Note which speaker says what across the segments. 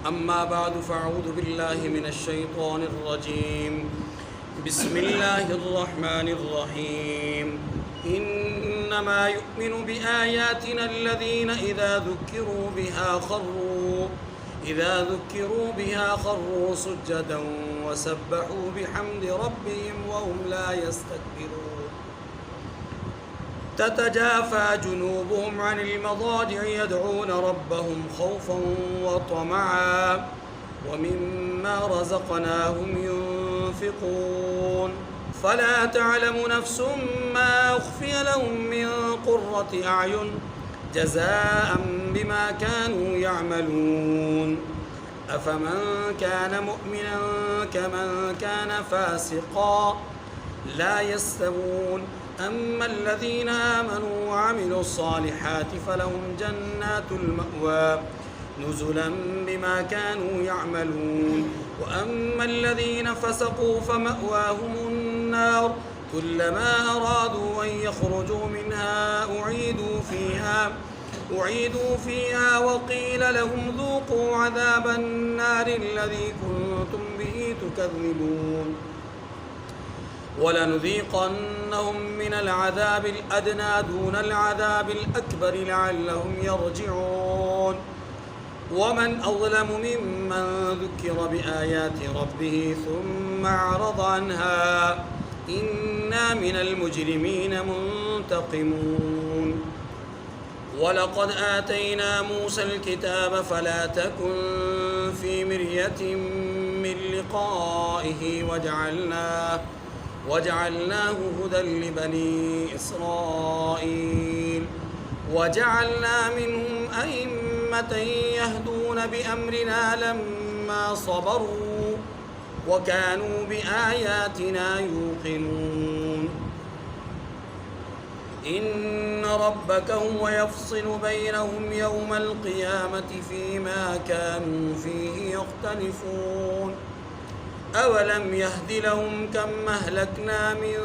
Speaker 1: أما بعد فأعوذ بالله من الشيطان الرجيم. بسم الله الرحمن الرحيم. إنما يؤمن بآياتنا الذين إذا ذكروا بها خروا سجدا وسبحوا بحمد ربهم وهم لا يستكبرون. تتجافى جنوبهم عن المضاجع يدعون ربهم خوفا وطمعا ومما رزقناهم ينفقون. فلا تعلم نفس ما أخفي لهم من قرة أعين جزاء بما كانوا يعملون. أفمن كان مؤمنا كمن كان فاسقا لا يستوون. أما الذين آمنوا وعملوا الصالحات فلهم جنات المأوى نزلا بما كانوا يعملون. وأما الذين فسقوا فمأواهم النار كلما أرادوا أن يخرجوا منها أعيدوا فيها وقيل لهم ذوقوا عذاب النار الذي كنتم به تكذبون. ولنذيقنهم من العذاب الأدنى دون العذاب الأكبر لعلهم يرجعون. ومن أظلم ممن ذكر بآيات ربه ثم أعرض عنها إنا من المجرمين منتقمون. ولقد آتينا موسى الكتاب فلا تكن في مرية من لقائه وجعلناه هدى لبني إسرائيل. وجعلنا منهم أئمة يهدون بأمرنا لما صبروا وكانوا بآياتنا يوقنون. إن ربك هو يفصل بينهم يوم القيامة فيما كانوا فيه يختلفون. أولم يهد لهم كم أهلكنا من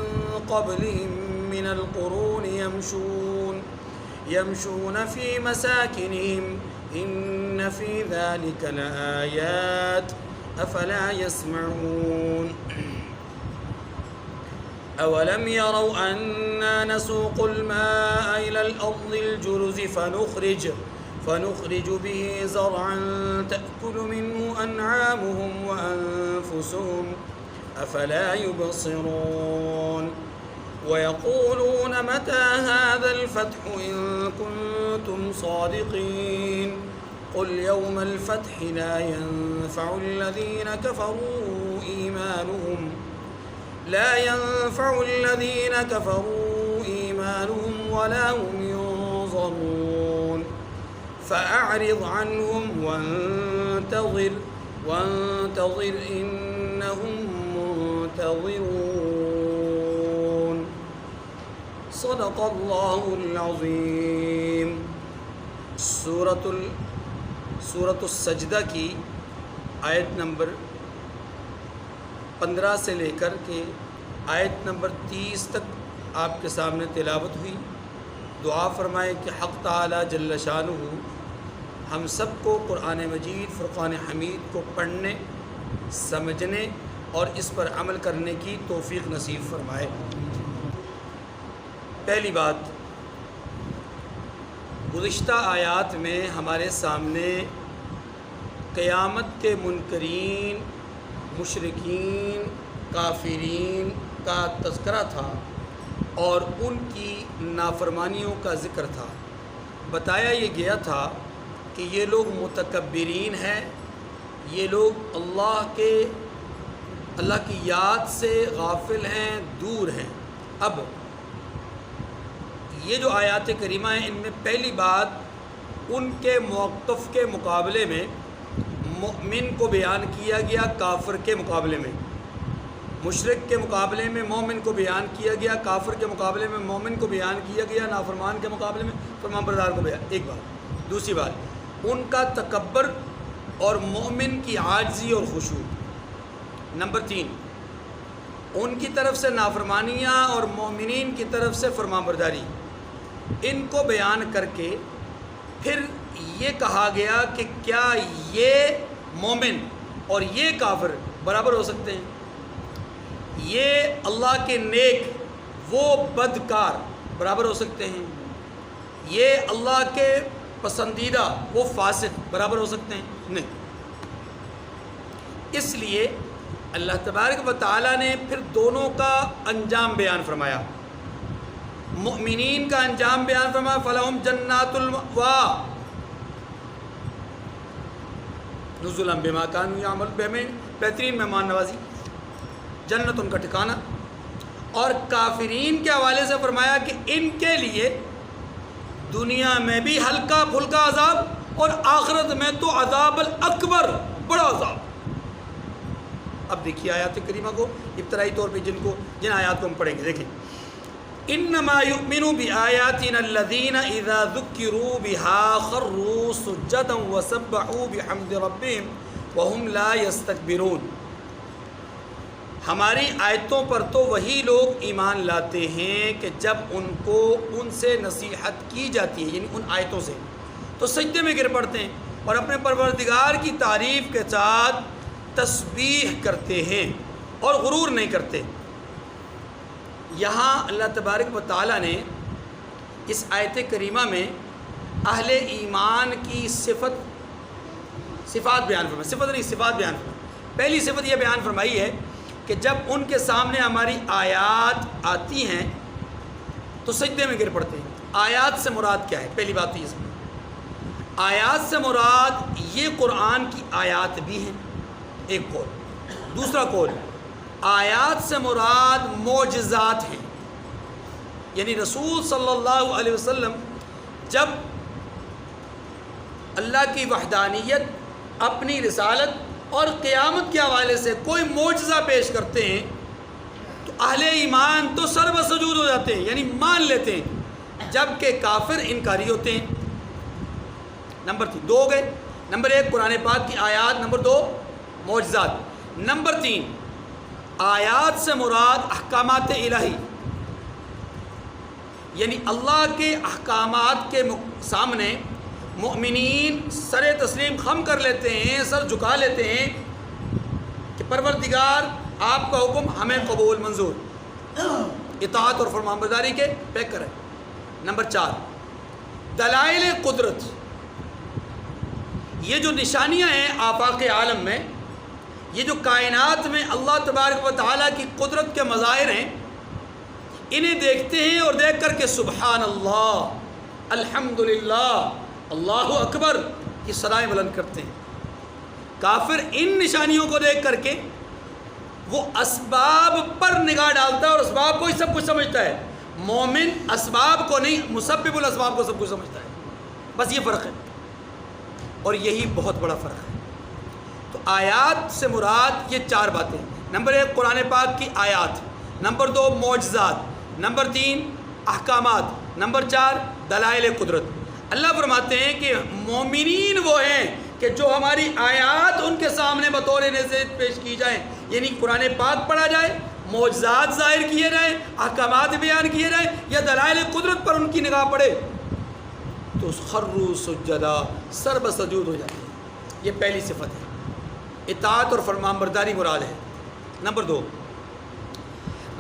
Speaker 1: قبلهم من القرون يمشون في مساكنهم إن في ذلك لآيات أفلا يسمعون. أولم يروا أنا نسوق الماء إلى الأرض الجرز فنخرج به زرعا تأكل منه أنعامهم وأنفسهم أفلا يبصرون. ويقولون متى هذا الفتح إن كنتم صادقين. قل يوم الفتح لا ينفع الذين كفروا إيمانهم ولا هم ينظرون. فأعرض عنهم وانتظر إنهم منتظرون. صدق اللہ العظیم. سورۃ السجدہ کی آیت نمبر 15 سے لے کر کے آیت نمبر 30 تک آپ کے سامنے تلاوت ہوئی. دعا فرمائے کہ حق تعالی جل شانہ ہم سب کو قرآن مجید فرقان حمید کو پڑھنے، سمجھنے اور اس پر عمل کرنے کی توفیق نصیب فرمائے. پہلی بات، گزشتہ آیات میں ہمارے سامنے قیامت کے منکرین، مشرکین، کافرین کا تذکرہ تھا اور ان کی نافرمانیوں کا ذکر تھا. بتایا یہ گیا تھا کہ یہ لوگ متکبرین ہیں، یہ لوگ اللہ کی یاد سے غافل ہیں، دور ہیں. اب یہ جو آیات کریمہ ہیں ان میں پہلی بات ان کے موقف کے مقابلے میں مؤمن کو بیان کیا گیا، کافر کے مقابلے میں مشرک کے مقابلے میں مومن کو بیان کیا گیا، کافر کے مقابلے میں مومن کو بیان کیا گیا، نافرمان کے مقابلے میں فرمان بردار کو بیان. ایک بات. دوسری بات، ان کا تکبر اور مومن کی عاجزی اور خشوع. نمبر 3، ان کی طرف سے نافرمانیاں اور مومنین کی طرف سے فرمان برداری. ان کو بیان کر کے پھر یہ کہا گیا کہ کیا یہ مومن اور یہ کافر برابر ہو سکتے ہیں؟ یہ اللہ کے نیک وہ بدکار برابر ہو سکتے ہیں؟ یہ اللہ کے پسندیدہ وہ فاسق برابر ہو سکتے ہیں؟ نہیں۔ اس لیے اللہ تبارک و تعالیٰ نے پھر دونوں کا انجام بیان فرمایا۔ مؤمنین کا انجام بیان فرمایا، فَلَهُمْ جَنَّاتُ الْمَأْوَىٰ نُزُلًا بِمَا كَانُوا يَعْمَلُونَ، بہترین مہمان نوازی، جنت ان کا ٹھکانہ۔ اور کافرین کے حوالے سے فرمایا کہ ان کے لیے دنیا میں بھی ہلکا پھلکا عذاب اور آخرت میں تو عذاب الاکبر، بڑا عذاب۔ اب دیکھیے آیات کریمہ کو ابتدائی طور پہ جن آیات کو ہم پڑھیں گے، دیکھیں انما یؤمن بآیاتنا الذین اذا ذکروا بها خروا سجدا وسبحوا بحمد ربهم وهم لا يستكبرون۔ ہماری آیتوں پر تو وہی لوگ ایمان لاتے ہیں کہ جب ان کو ان سے نصیحت کی جاتی ہے، یعنی ان آیتوں سے، تو سجدے میں گر پڑتے ہیں اور اپنے پروردگار کی تعریف کے ساتھ تسبیح کرتے ہیں اور غرور نہیں کرتے۔ یہاں اللہ تبارک و تعالیٰ نے اس آیت کریمہ میں اہل ایمان کی صفات بیان فرمائی، صفات بیان فرمائی۔ پہلی صفت یہ بیان فرمائی ہے کہ جب ان کے سامنے ہماری آیات آتی ہیں تو سجدے میں گر پڑتے ہیں۔ آیات سے مراد کیا ہے؟ پہلی بات تو یہ سمجھیں، آیات سے مراد یہ قرآن کی آیات بھی ہیں، ایک قول۔ دوسرا قول، آیات سے مراد معجزات ہیں، یعنی رسول صلی اللہ علیہ وسلم جب اللہ کی وحدانیت، اپنی رسالت اور قیامت کے حوالے سے کوئی معجزہ پیش کرتے ہیں تو اہل ایمان تو سر بسجود ہو جاتے ہیں، یعنی مان لیتے ہیں، جبکہ کافر انکاری ہوتے ہیں۔ نمبر 2 ہو گئے، نمبر 1 قرآن پاک کی آیات، نمبر 2 معجزات، نمبر 3 آیات سے مراد احکامات الہی، یعنی اللہ کے احکامات کے سامنے مؤمنین سر تسلیم خم کر لیتے ہیں، سر جھکا لیتے ہیں کہ پروردگار آپ کا حکم ہمیں قبول منظور، اطاعت اور فرمانبرداری کے پیک کریں۔ نمبر 4 دلائل قدرت، یہ جو نشانیاں ہیں آفاق عالم میں، یہ جو کائنات میں اللہ تبارک و تعالیٰ کی قدرت کے مظاہر ہیں، انہیں دیکھتے ہیں اور دیکھ کر کے سبحان اللہ، الحمدللہ، اللہ اکبر کی صدائیں بلند کرتے ہیں۔ کافر ان نشانیوں کو دیکھ کر کے وہ اسباب پر نگاہ ڈالتا ہے اور اسباب کو ہی سب کچھ سمجھتا ہے۔ مومن اسباب کو نہیں، مسبب الاسباب کو سب کچھ سمجھتا ہے، بس یہ فرق ہے، اور یہی بہت بڑا فرق ہے۔ تو آیات سے مراد یہ 4 باتیں، نمبر 1 قرآن پاک کی آیات، نمبر 2 معجزات، نمبر 3 احکامات، نمبر 4 دلائل قدرت۔ اللہ فرماتے ہیں کہ مومنین وہ ہیں کہ جو ہماری آیات ان کے سامنے بطور نصیحت پیش کی جائیں، یعنی قرآن پاک پڑھا جائے، معجزات ظاہر کیے جائیں، احکامات بیان کیے جائیں، یا دلائل قدرت پر ان کی نگاہ پڑے تو خروا سجدا، سر بسجود ہو جاتے ہیں۔ یہ پہلی صفت ہے، اطاعت اور فرمانبرداری مراد ہے۔ نمبر 2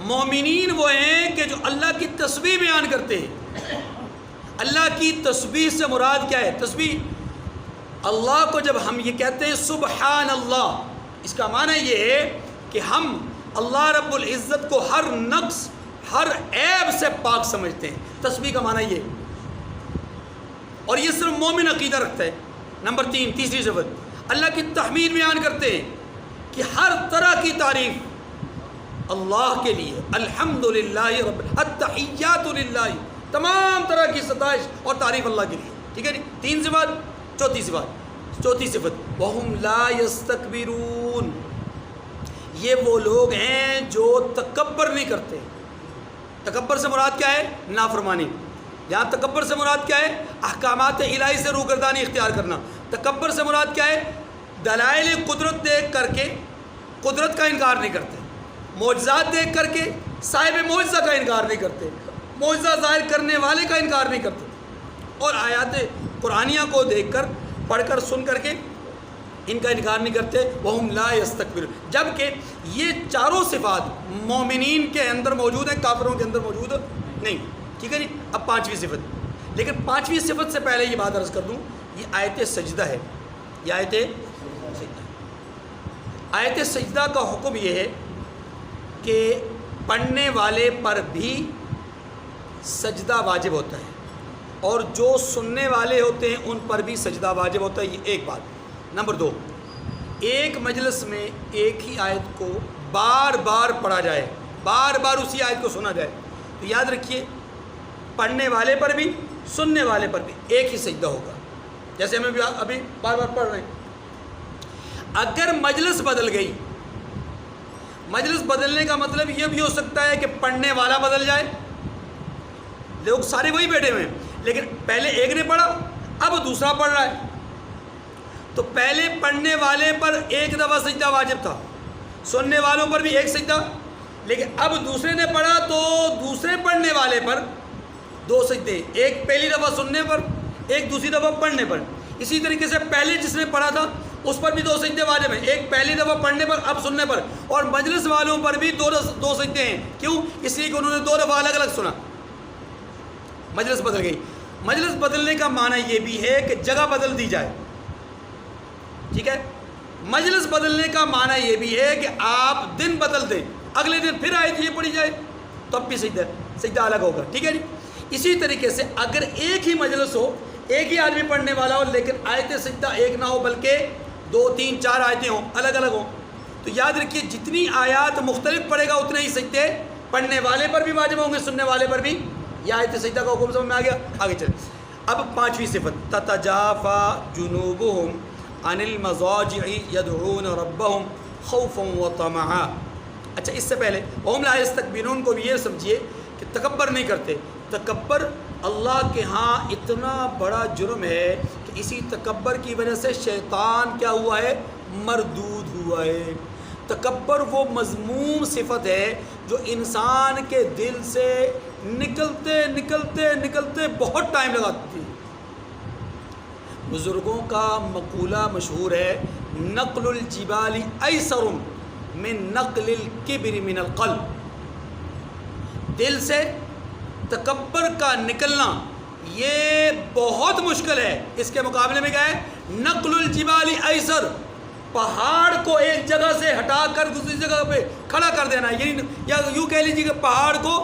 Speaker 1: مومنین وہ ہیں کہ جو اللہ کی تسبیح بیان کرتے ہیں۔ اللہ کی تسبیح سے مراد کیا ہے؟ تسبیح، اللہ کو جب ہم یہ کہتے ہیں سبحان اللہ، اس کا معنی یہ ہے کہ ہم اللہ رب العزت کو ہر نقص، ہر عیب سے پاک سمجھتے ہیں۔ تسبیح کا معنی یہ، اور یہ صرف مومن عقیدہ رکھتا ہے۔ نمبر 3 تیسری صفت، اللہ کی تحمید بیان کرتے ہیں کہ ہر طرح کی تعریف اللہ کے لیے، الحمدللہ رب، التحیات للہ، تمام طرح کی ستائش اور تعریف اللہ کے لیے، ٹھیک ہے جی۔ 3 صفات، چوتھی صفت وَهُمْ لَا يَسْتَكْبِرُونَ، یہ وہ لوگ ہیں جو تکبر نہیں کرتے۔ تکبر سے مراد کیا ہے؟ نافرمانی۔ یہاں تکبر سے مراد کیا ہے؟ احکامات الہی سے روگردانی اختیار کرنا۔ تکبر سے مراد کیا ہے؟ دلائل قدرت دیکھ کر کے قدرت کا انکار نہیں کرتے، معجزات دیکھ کر کے صاحب معجزہ کا انکار نہیں کرتے، معجزہ ظاہر کرنے والے کا انکار نہیں کرتے، اور آیات قرآنیہ کو دیکھ کر، پڑھ کر، سن کر کے ان کا انکار نہیں کرتے، وہم لا یستکبرون، جبکہ یہ چاروں صفات مومنین کے اندر موجود ہیں، کافروں کے اندر موجود نہیں، ٹھیک ہے جی۔ اب پانچویں صفت، لیکن پانچویں صفت سے پہلے یہ بات عرض کر دوں، یہ آیت سجدہ ہے، یہ آیت سجدہ، آیت سجدہ کا حکم یہ ہے کہ پڑھنے والے پر بھی سجدہ واجب ہوتا ہے، اور جو سننے والے ہوتے ہیں ان پر بھی سجدہ واجب ہوتا ہے، یہ ایک بات۔ نمبر دو، ایک مجلس میں ایک ہی آیت کو بار بار پڑھا جائے، بار بار اسی آیت کو سنا جائے، تو یاد رکھیے پڑھنے والے پر بھی سننے والے پر بھی ایک ہی سجدہ ہوگا، جیسے ہم ابھی بار بار پڑھ رہے ہیں۔ اگر مجلس بدل گئی، مجلس بدلنے کا مطلب یہ بھی ہو سکتا ہے کہ پڑھنے والا بدل جائے، لوگ سارے وہی بیٹھے ہوئے ہیں لیکن پہلے ایک نے پڑھا اب دوسرا پڑھ رہا ہے، تو پہلے پڑھنے والے پر ایک دفعہ سجدہ واجب تھا، سننے والوں پر بھی ایک سجدہ، لیکن اب دوسرے نے پڑھا تو دوسرے پڑھنے والے پر دو سجدے، ایک پہلی دفعہ سننے پر، ایک دوسری دفعہ پڑھنے پر۔ اسی طریقے سے پہلے جس نے پڑھا تھا اس پر بھی دو سجدے واجب ہیں، ایک پہلی دفعہ پڑھنے پر اب سننے پر، اور مجلس والوں پر بھی دو سجدے ہیں، کیوں؟ اس لیے کہ انہوں نے دو دفعہ الگ الگ سنا، مجلس بدل گئی۔ مجلس بدلنے کا معنی یہ بھی ہے کہ جگہ بدل دی جائے، ٹھیک ہے؟ مجلس بدلنے کا معنی یہ بھی ہے کہ آپ دن بدل دیں، اگلے دن پھر آیت یہ پڑھی جائے تو اب بھی سجدہ الگ ہوگا، ٹھیک ہے جی۔ اسی طریقے سے اگر ایک ہی مجلس ہو، ایک ہی آدمی پڑھنے والا ہو، لیکن آیت سجدہ ایک نہ ہو بلکہ 2 3 4 آیتیں ہوں، الگ الگ ہوں، تو یاد رکھیے جتنی آیات مختلف پڑھے گا اتنے ہی سجدے پڑھنے والے پر بھی واجب ہوں گے، سننے والے پر بھی۔ یہ آیت سجدہ کا حکم سمجھ میں آ گیا، آگے چلیں۔ اب پانچویں صفت، تتجافا جنوبہم عن المضاجع يدعون ربهم خوفا وطمعا۔ اچھا، اس سے پہلے وهم لا يستكبرون کو بھی یہ سمجھیے کہ تکبر نہیں کرتے۔ تکبر اللہ کے ہاں اتنا بڑا جرم ہے کہ اسی تکبر کی وجہ سے شیطان کیا ہوا ہے؟ مردود ہوا ہے۔ تکبر وہ مذموم صفت ہے جو انسان کے دل سے نکلتے نکلتے نکلتے بہت ٹائم لگاتی ہے۔ بزرگوں کا مقولہ مشہور ہے، نقل الجبال ایسر من نقل الکبر من القلب، دل سے تکبر کا نکلنا یہ بہت مشکل ہے، اس کے مقابلے میں کیا ہے؟ نقل الجبال ایسر، پہاڑ کو ایک جگہ سے ہٹا کر دوسری جگہ پہ کھڑا کر دینا، یعنی یا یوں کہہ لیجیے کہ پہاڑ کو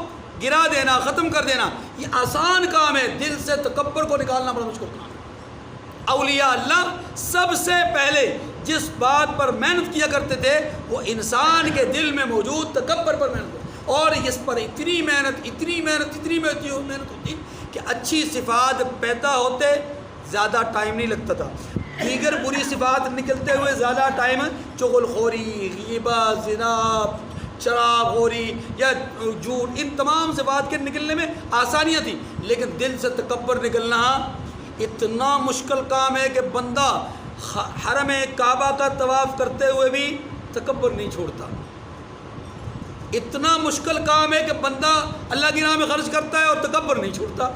Speaker 1: گرا دینا، ختم کر دینا، یہ آسان کام ہے، دل سے تکبر کو نکالنا بڑا مشکل کام ہے۔ اولیاء اللہ سب سے پہلے جس بات پر محنت کیا کرتے تھے وہ انسان کے دل میں موجود تکبر پر محنت کرتے، اور اس پر اتنی محنت ہوتی کہ اچھی صفات پیدا ہوتے زیادہ ٹائم نہیں لگتا تھا، دیگر بری صفات نکلتے ہوئے زیادہ ٹائم، چغل خوری، غیبت، زنا، شراب خوری یا جھوٹ، ان تمام صفات کے نکلنے میں آسانیاں تھیں، لیکن دل سے تکبر نکلنا اتنا مشکل کام ہے کہ بندہ حرم کعبہ کا طواف کرتے ہوئے بھی تکبر نہیں چھوڑتا، اتنا مشکل کام ہے کہ بندہ اللہ کی راہ میں خرچ کرتا ہے اور تکبر نہیں چھوڑتا،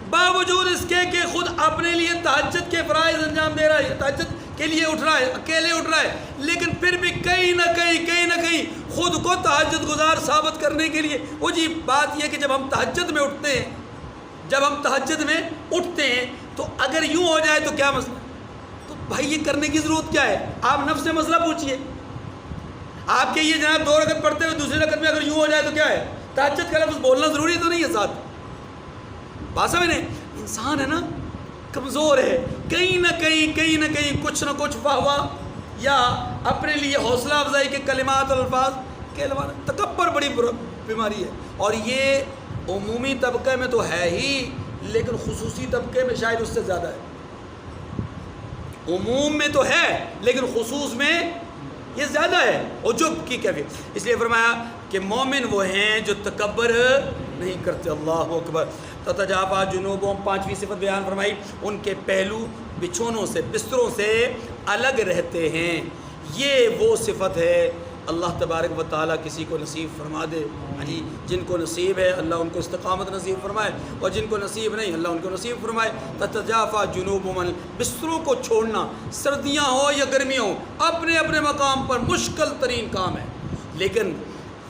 Speaker 1: باوجود اس کے کہ خود اپنے لیے تہجد کے فرائض انجام دے رہا ہے، تہجد کے لیے اٹھ رہا ہے، اکیلے اٹھ رہا ہے، لیکن پھر بھی کہیں نہ کہیں خود کو تہجد گزار ثابت کرنے کے لیے، وہ جی بات یہ کہ جب ہم تہجد میں اٹھتے ہیں تو اگر یوں ہو جائے تو کیا مسئلہ؟ تو بھائی یہ کرنے کی ضرورت کیا ہے؟ آپ نفس سے مسئلہ پوچھئے، آپ کے یہ جناب 2 رکعت پڑھتے ہوئے دوسری رکعت میں اگر یوں ہو جائے تو کیا ہے؟ تہجد کا لفظ بولنا ضروری تو نہیں ہے ساتھ؟ بات سمجھیں، انسان ہے نا کمزور ہے، کہیں نہ کہیں کچھ نہ کچھ واہ یا اپنے لیے حوصلہ افزائی کے کلمات اور الفاظ کے علاوہ تکبر بڑی بیماری ہے، اور یہ عمومی طبقے میں تو ہے ہی، لیکن خصوصی طبقے میں شاید اس سے زیادہ ہے۔ عموم میں تو ہے لیکن خصوص میں یہ زیادہ ہے، عجب کی کیفیت۔ اس لیے فرمایا کہ مومن وہ ہیں جو تکبر نہیں کرتے۔ اللہ اکبر۔ تتجافا جنوبہم، پانچویں صفت بیان فرمائی، ان کے پہلو بچھونوں سے، بستروں سے الگ رہتے ہیں، یہ وہ صفت ہے اللہ تبارک و تعالیٰ کسی کو نصیب فرما دے. ہاں جی، جن کو نصیب ہے اللہ ان کو استقامت نصیب فرمائے، اور جن کو نصیب نہیں اللہ ان کو نصیب فرمائے. تتجافا جنوبهم، بستروں کو چھوڑنا، سردیاں ہو یا گرمیاں ہو، اپنے اپنے مقام پر مشکل ترین کام ہے، لیکن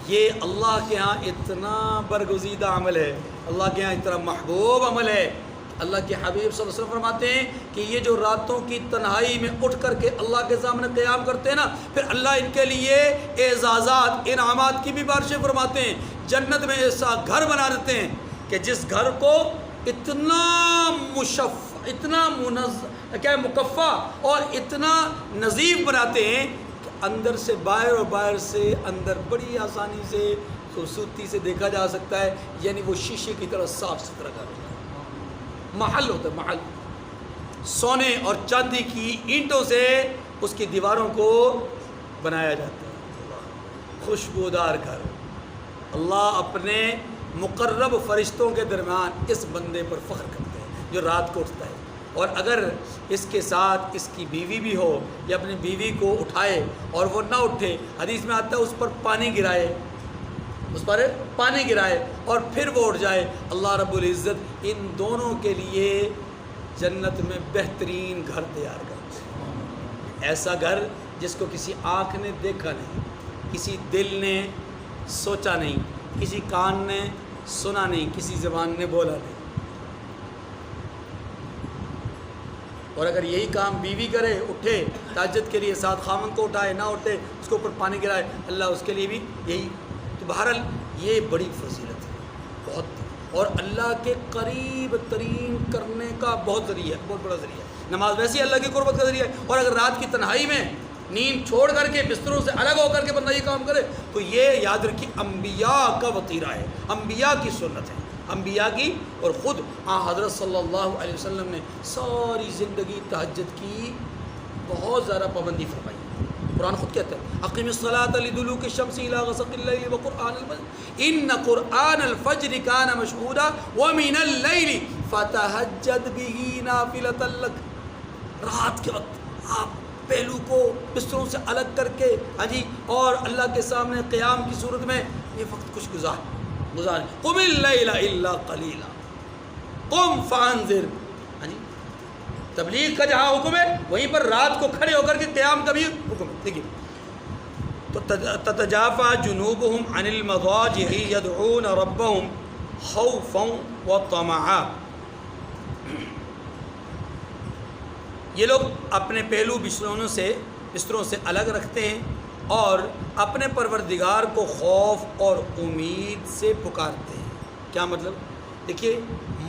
Speaker 1: یہ اللہ کے ہاں اتنا برگزیدہ عمل ہے، اللہ کے ہاں اتنا محبوب عمل ہے. اللہ کے حبیب صلی اللہ علیہ وسلم فرماتے ہیں کہ یہ جو راتوں کی تنہائی میں اٹھ کر کے اللہ کے سامنے قیام کرتے ہیں نا، پھر اللہ ان کے لیے اعزازات انعامات کی بھی بارشیں فرماتے ہیں. جنت میں ایسا گھر بنا دیتے ہیں کہ جس گھر کو اتنا اتنا مکفّا اور اتنا نظیف بناتے ہیں کہ اندر سے باہر اور باہر سے اندر بڑی آسانی سے خوبصورتی سے دیکھا جا سکتا ہے. یعنی وہ شیشے کی طرح صاف ستھرا گھر ہوتا ہے، محل ہوتا ہے، محل. سونے اور چاندی کی اینٹوں سے اس کی دیواروں کو بنایا جاتا ہے، خوشبودار گھر. اللہ اپنے مقرب فرشتوں کے درمیان اس بندے پر فخر کرتے ہیں جو رات کو اٹھتا ہے. اور اگر اس کے ساتھ اس کی بیوی بھی ہو یا اپنی بیوی کو اٹھائے اور وہ نہ اٹھے، حدیث میں آتا ہے اس پر پانی گرائے، اس پر پانی گرائے اور پھر وہ اٹھ جائے، اللہ رب العزت ان دونوں کے لیے جنت میں بہترین گھر تیار کرتے ہیں. ایسا گھر جس کو کسی آنکھ نے دیکھا نہیں، کسی دل نے سوچا نہیں، کسی کان نے سنا نہیں، کسی زبان نے بولا نہیں. اور اگر یہی کام بیوی کرے، اٹھے تہجد کے لیے، ساتھ خامن کو اٹھائے، نہ اٹھے اس کے اوپر پانی گرائے، اللہ اس کے لیے بھی یہی. تو بہرحال یہ بڑی فضیلت ہے بہت، اور اللہ کے قریب ترین کرنے کا بہت ذریعہ ہے، بہت بڑا ذریعہ ہے. نماز ویسے ہی اللہ کی قربت کا ذریعہ ہے، اور اگر رات کی تنہائی میں نیند چھوڑ کر کے بستروں سے الگ ہو کر کے بندہ یہ کام کرے تو یہ یاد رکھیے انبیاء کا وطیرہ ہے، انبیاء کی سنت ہے، انبیاء کی. اور خود حضرت صلی اللہ علیہ وسلم نے ساری زندگی تہجد کی بہت زیادہ پابندی فرمائی. قرآن خود کہتا ہے اقیم الصلاۃ لدلوک الشمس الی غسق اللیل وقرآن الفجر ان قرآن الفجر کان مشہودا ومن اللیل فتہجد بہ نافلۃ لک. رات کے وقت آپ پہلو کو بستروں سے الگ کر کے ہاں جی اور اللہ کے سامنے قیام کی صورت میں یہ وقت کچھ گزار قم اللیل الا قلیلا قم فانذر. ہاں جی، تبلیغ کا جہاں حکم ہے وہیں پر رات کو کھڑے ہو کر کے قیام کا بھی حکم ہے. دیکھیے تو تتجافا جنوبهم عن المضاجع يدعون ربهم خوفا وطمعا. یہ لوگ اپنے پہلو بستروں سے الگ رکھتے ہیں اور اپنے پروردگار کو خوف اور امید سے پکارتے ہیں. کیا مطلب؟ دیکھیے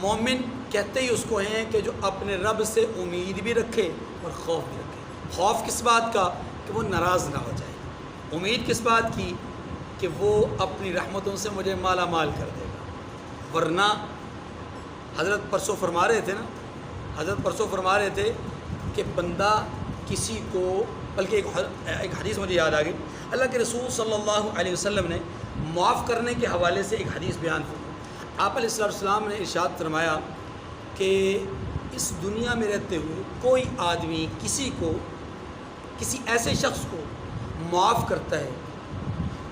Speaker 1: مومن کہتے ہی اس کو ہیں کہ جو اپنے رب سے امید بھی رکھے اور خوف بھی رکھے. خوف کس بات کا؟ کہ وہ ناراض نہ ہو جائے. امید کس بات کی؟ کہ وہ اپنی رحمتوں سے مجھے مالا مال کر دے گا. ورنہ حضرت پرسوں فرما رہے تھے کہ بندہ کسی کو، بلکہ ایک حدیث مجھے یاد آ گئی، اللہ کے رسول صلی اللہ علیہ وسلم نے معاف کرنے کے حوالے سے ایک حدیث بیان فرمائی. آپ علیہ السلام نے ارشاد فرمایا کہ اس دنیا میں رہتے ہوئے کوئی آدمی کسی ایسے شخص کو معاف کرتا ہے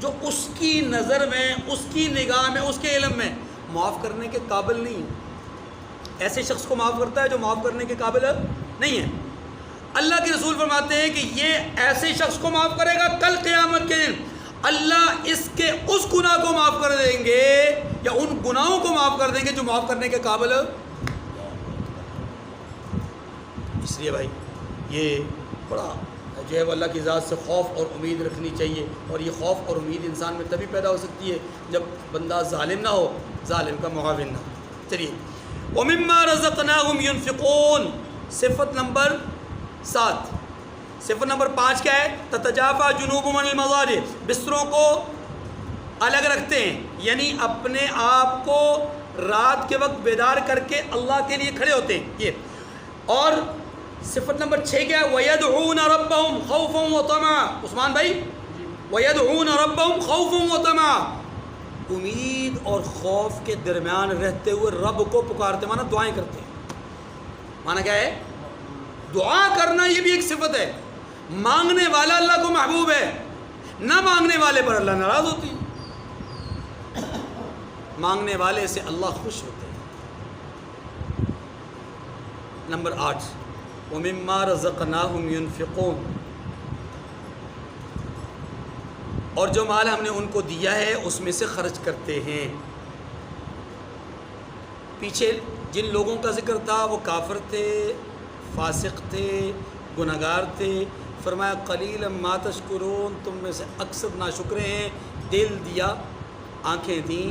Speaker 1: جو اس کی نظر میں، اس کی نگاہ میں، اس کے علم میں معاف کرنے کے قابل نہیں ہے. ایسے شخص کو معاف کرتا ہے جو معاف کرنے کے قابل نہیں ہے. اللہ کے رسول فرماتے ہیں کہ یہ ایسے شخص کو معاف کرے گا کل قیامت کے دن اللہ اس کے اس گناہ کو معاف کر دیں گے یا ان گناہوں کو معاف کر دیں گے جو معاف کرنے کے قابل. اس لیے بھائی یہ بڑا جو ہے وہ اللہ کی ذات سے خوف اور امید رکھنی چاہیے. اور یہ خوف اور امید انسان میں تبھی پیدا ہو سکتی ہے جب بندہ ظالم نہ ہو، ظالم کا معاون نہ ہو. چلیے وَمِمَّا رَزَقْنَاهُمْ يُنْفِقُونَ. صفت نمبر 7. صفت نمبر 5 کیا ہے؟ تتجافا جنوبهم عن المضاجع. بستروں کو الگ رکھتے ہیں، یعنی اپنے آپ کو رات کے وقت بیدار کر کے اللہ کے لیے کھڑے ہوتے ہیں. یہ اور صفت نمبر 6 کیا ہے؟ وَيَدْعُونَ رَبَّهُمْ خَوْفًا وَطَمَعًا. عثمان بھائی وَيَدْعُونَ رَبَّهُمْ خَوْفًا وَطَمَعًا. امید اور خوف کے درمیان رہتے ہوئے رب کو پکارتے، مانا دعائیں کرتے ہیں. مانا کیا ہے؟ دعا کرنا. یہ بھی ایک صفت ہے. مانگنے والا اللہ کو محبوب ہے نہ مانگنے والے پر اللہ ناراض ہوتی ہے، مانگنے والے سے اللہ خوش ہوتے ہیں۔ نمبر 8 وَمِمَّا رَزَقْنَاهُمْ يُنْفِقُونَ، اور جو مال ہم نے ان کو دیا ہے اس میں سے خرچ کرتے ہیں۔ پیچھے جن لوگوں کا ذکر تھا وہ کافر تھے، فاسق تھے، گنہگار تھے، فرمایا قلیلا ما تشکرون، تم میں سے اکثر ناشکرے ہیں۔ دل دیا، آنکھیں دیں،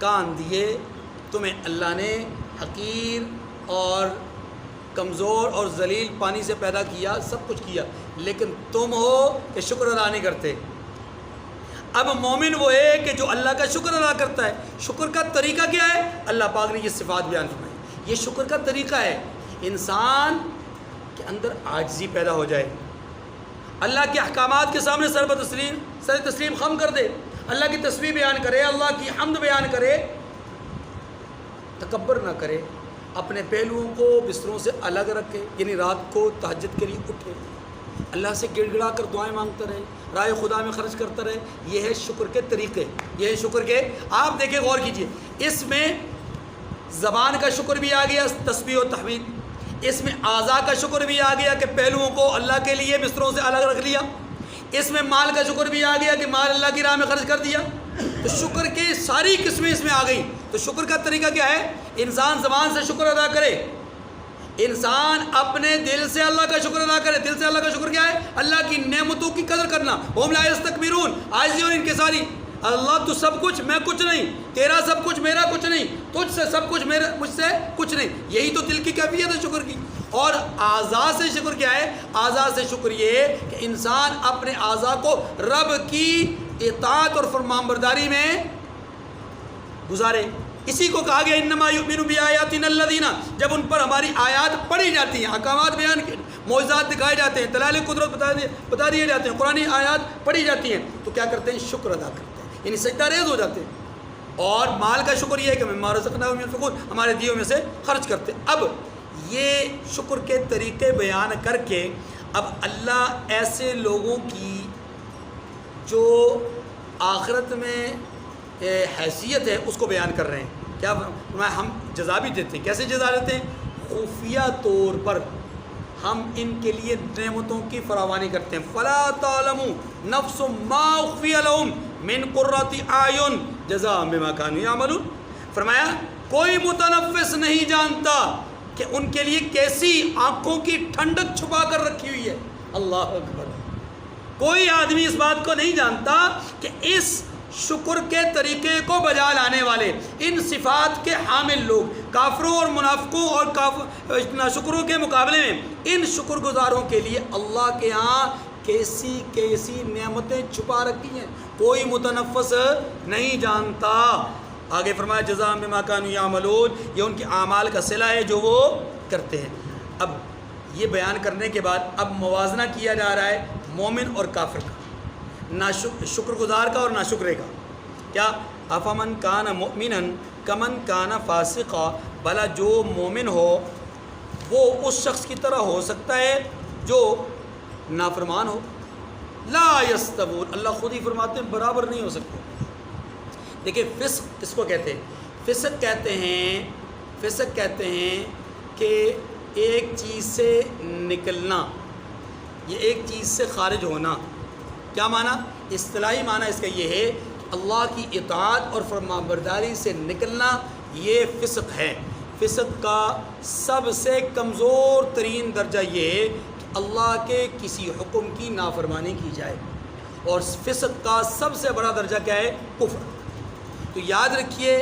Speaker 1: کان دیے، تمہیں اللہ نے حقیر اور کمزور اور ذلیل پانی سے پیدا کیا، سب کچھ کیا، لیکن تم ہو کہ شکر ادا نہیں کرتے۔ اب مومن وہ ہے کہ جو اللہ کا شکر ادا کرتا ہے۔ شکر کا طریقہ کیا ہے؟ اللہ پاک نے یہ صفات بیان فرمائی۔ یہ شکر کا طریقہ ہے انسان کے اندر عاجزی پیدا ہو جائے، اللہ کے احکامات کے سامنے سر تسلیم خم کر دے، اللہ کی تسبیح بیان کرے، اللہ کی حمد بیان کرے، تکبر نہ کرے، اپنے پہلوؤں کو بستروں سے الگ رکھے، یعنی رات کو تہجد کے لیے اٹھے، اللہ سے گڑ گڑا کر دعائیں مانگتا رہے، رائے خدا میں خرچ کرتا رہے۔ یہ ہے شکر کے طریقے، یہ ہے شکر کے۔ آپ دیکھیں، غور کیجئے، اس میں زبان کا شکر بھی آ گیا، تسبیح و تحمید، اس میں اعضاء کا شکر بھی آ گیا کہ پہلوؤں کو اللہ کے لیے بستروں سے الگ رکھ لیا، اس میں مال کا شکر بھی آ گیا کہ مال اللہ کی راہ میں خرچ کر دیا۔ تو شکر کی ساری قسمیں اس میں آ گئی۔ تو شکر کا طریقہ کیا ہے؟ انسان زبان سے شکر ادا کرے، انسان اپنے دل سے اللہ کا شکر ادا کرے۔ دل سے اللہ کا شکر کیا ہے؟ اللہ کی نعمتوں کی قدر کرنا۔ ہم لا یستکبرون، عاجزی اور انکساری۔ اللہ تو سب کچھ، میں کچھ نہیں، تیرا سب کچھ، میرا کچھ نہیں، تجھ سے سب کچھ، مجھ سے کچھ نہیں۔ یہی تو دل کی کیفیت ہے شکر کی۔ اور اعضاء سے شکر کیا ہے؟ اعضاء سے شکر یہ ہے کہ انسان اپنے اعضاء کو رب کی اطاعت اور فرمانبرداری میں گزارے۔ اسی کو کہا گیا انما یؤمن بآیاتنا الذین، جب ان پر ہماری آیات پڑھی جاتی ہیں، احکامات بیان کے، معجزات دکھائے جاتے ہیں، دلائل قدرت بتا دیے جاتے ہیں، قرآنی آیات پڑھی جاتی ہیں، تو کیا کرتے ہیں؟ شکر ادا کرتے ہیں، یعنی سجدہ ریز ہو جاتے ہیں۔ اور مال کا شکر یہ ہے کہ مما رزقناہم ينفقون، ہمارے دیوں میں سے خرچ کرتے ہیں۔ اب یہ شکر کے طریقے بیان کر کے اب اللہ ایسے لوگوں کی جو آخرت میں حیثیت ہے اس کو بیان کر رہے ہیں۔ کیا ہم جزا بھی دیتے ہیں؟ کیسے جزا دیتے ہیں؟ خفیہ طور پر ہم ان کے لیے نعمتوں کی فراوانی کرتے ہیں۔ فلا تعلم نفس ما اخفی لهم من قرۃ اعین جزاء بما كانوا يعملون، فرمایا کوئی متنفس نہیں جانتا کہ ان کے لیے کیسی آنکھوں کی ٹھنڈک چھپا کر رکھی ہوئی ہے۔ اللہ اکبر، کوئی آدمی اس بات کو نہیں جانتا کہ اس شکر کے طریقے کو بجا لانے والے، ان صفات کے حامل لوگ، کافروں اور منافقوں اور ناشکروں کے مقابلے میں ان شکر گزاروں کے لیے اللہ کے ہاں کیسی کیسی نعمتیں چھپا رکھی ہیں، کوئی متنفس نہیں جانتا۔ آگے فرمایا جزاء بما كانوا يعملون، یہ ان کے اعمال کا صلہ ہے جو وہ کرتے ہیں۔ اب یہ بیان کرنے کے بعد اب موازنہ کیا جا رہا ہے مومن اور کافر کا، شکر گزار کا اور ناشکرے کا۔ کیا افمن کان مؤمنا کمن کان فاسقا، بھلا جو مومن ہو وہ اس شخص کی طرح ہو سکتا ہے جو نافرمان ہو؟ لا یستوون، اللہ خود ہی فرماتے ہیں برابر نہیں ہو سکتے۔ دیکھیں فسق کس کو کہتے ہیں؟ فسق کہتے ہیں کہ ایک چیز سے نکلنا، یہ ایک چیز سے خارج ہونا۔ کیا معنی؟ اصطلاحی معنی اس کا یہ ہے کہ اللہ کی اطاعت اور فرمانبرداری سے نکلنا، یہ فسق ہے۔ فسق کا سب سے کمزور ترین درجہ یہ ہے کہ اللہ کے کسی حکم کی نافرمانی کی جائے، اور فسق کا سب سے بڑا درجہ کیا ہے؟ کفر۔ تو یاد رکھیے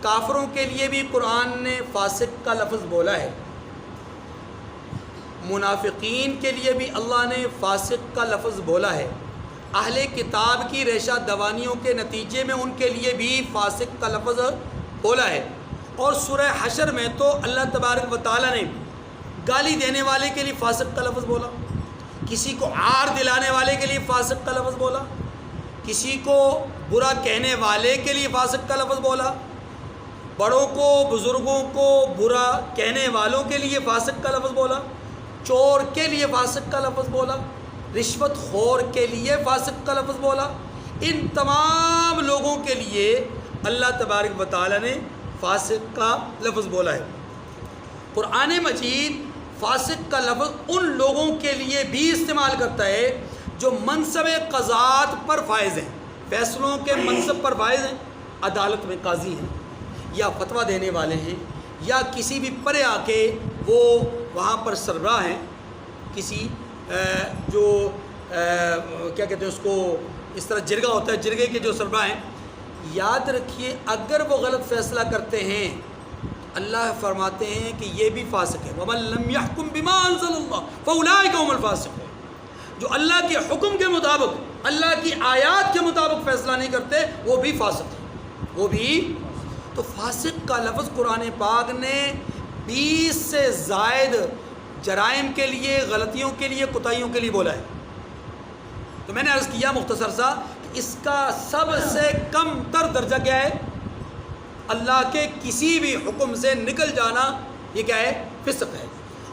Speaker 1: کافروں کے لیے بھی قرآن نے فاسق کا لفظ بولا ہے، منافقین کے لیے بھی اللہ نے فاسق کا لفظ بولا ہے، اہل کتاب کی ریشہ دوانیوں کے نتیجے میں ان کے لیے بھی فاسق کا لفظ بولا ہے۔ اور سورہ حشر میں تو اللہ تبارک و تعالیٰ نے گالی دینے والے کے لیے فاسق کا لفظ بولا، کسی کو عار دلانے والے کے لیے فاسق کا لفظ بولا، کسی کو برا کہنے والے کے لیے فاسق کا لفظ بولا، بڑوں کو بزرگوں کو برا کہنے والوں کے لیے فاسق کا لفظ بولا، چور کے لیے فاسق کا لفظ بولا، رشوت خور کے لیے فاسق کا لفظ بولا، ان تمام لوگوں کے لیے اللہ تبارک و تعالیٰ نے فاسق کا لفظ بولا ہے۔ قرآن مجید فاسق کا لفظ ان لوگوں کے لیے بھی استعمال کرتا ہے جو منصب قضات پر فائز ہیں، فیصلوں کے منصب پر فائز ہیں، عدالت میں قاضی ہیں یا فتویٰ دینے والے ہیں، یا کسی بھی پرے آ کے وہ وہاں پر سربراہ ہیں، کسی جو کیا کہتے ہیں اس کو، اس طرح جرگہ ہوتا ہے، جرگے کے جو سربراہ ہیں۔ یاد رکھیے اگر وہ غلط فیصلہ کرتے ہیں اللہ فرماتے ہیں کہ یہ بھی فاسق ہے، وَمَن لَّمْ يَحْكُم بِمَا أَنزَلَ اللَّهُ فَأُولَٰئِكَ هُمُ الْفَاسِقُونَ، جو اللہ کے حکم کے مطابق، اللہ کی آیات کے مطابق فیصلہ نہیں کرتے وہ بھی فاسق ہیں، وہ بھی۔ تو فاسق کا لفظ قرآن پاک نے 20 سے زائد جرائم کے لیے، غلطیوں کے لیے، کوتاہیوں کے لیے بولا ہے۔ تو میں نے عرض کیا مختصر سا کہ اس کا سب سے کم تر درجہ کیا ہے؟ اللہ کے کسی بھی حکم سے نکل جانا، یہ کیا ہے؟ فسق ہے۔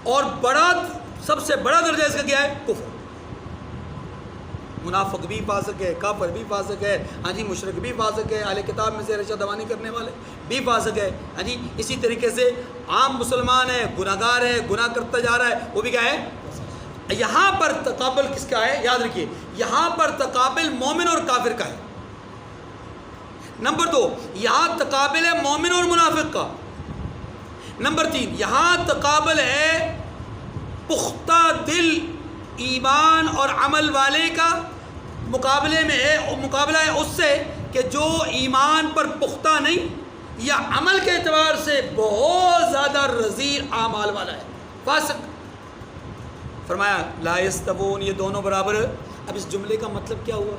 Speaker 1: اور سب سے بڑا درجہ اس کا کیا ہے؟ کفر۔ منافق بھی فاسق ہے، کافر بھی فاسق ہے، ہاں جی، مشرک بھی فاسق ہے، اہل کتاب میں سے رشوہ دوانی کرنے والے بھی فاسق ہے، ہاں جی، اسی طریقے سے عام مسلمان ہے، گناہ گار ہے، گناہ کرتا جا رہا ہے، وہ بھی کیا ہے؟ یہاں پر تقابل کس کا ہے؟ یاد رکھیے یہاں پر تقابل مومن اور کافر کا ہے۔ نمبر 2 یہاں تقابل ہے مومن اور منافق کا۔ نمبر 3 یہاں تقابل ہے پختہ دل ایمان اور عمل والے کا، مقابلہ ہے اس سے کہ جو ایمان پر پختہ نہیں یا عمل کے اعتبار سے بہت زیادہ رذیل اعمال والا ہے، فاسق۔ فرمایا لا یستوون، یہ دونوں برابر۔ اب اس جملے کا مطلب کیا ہوا؟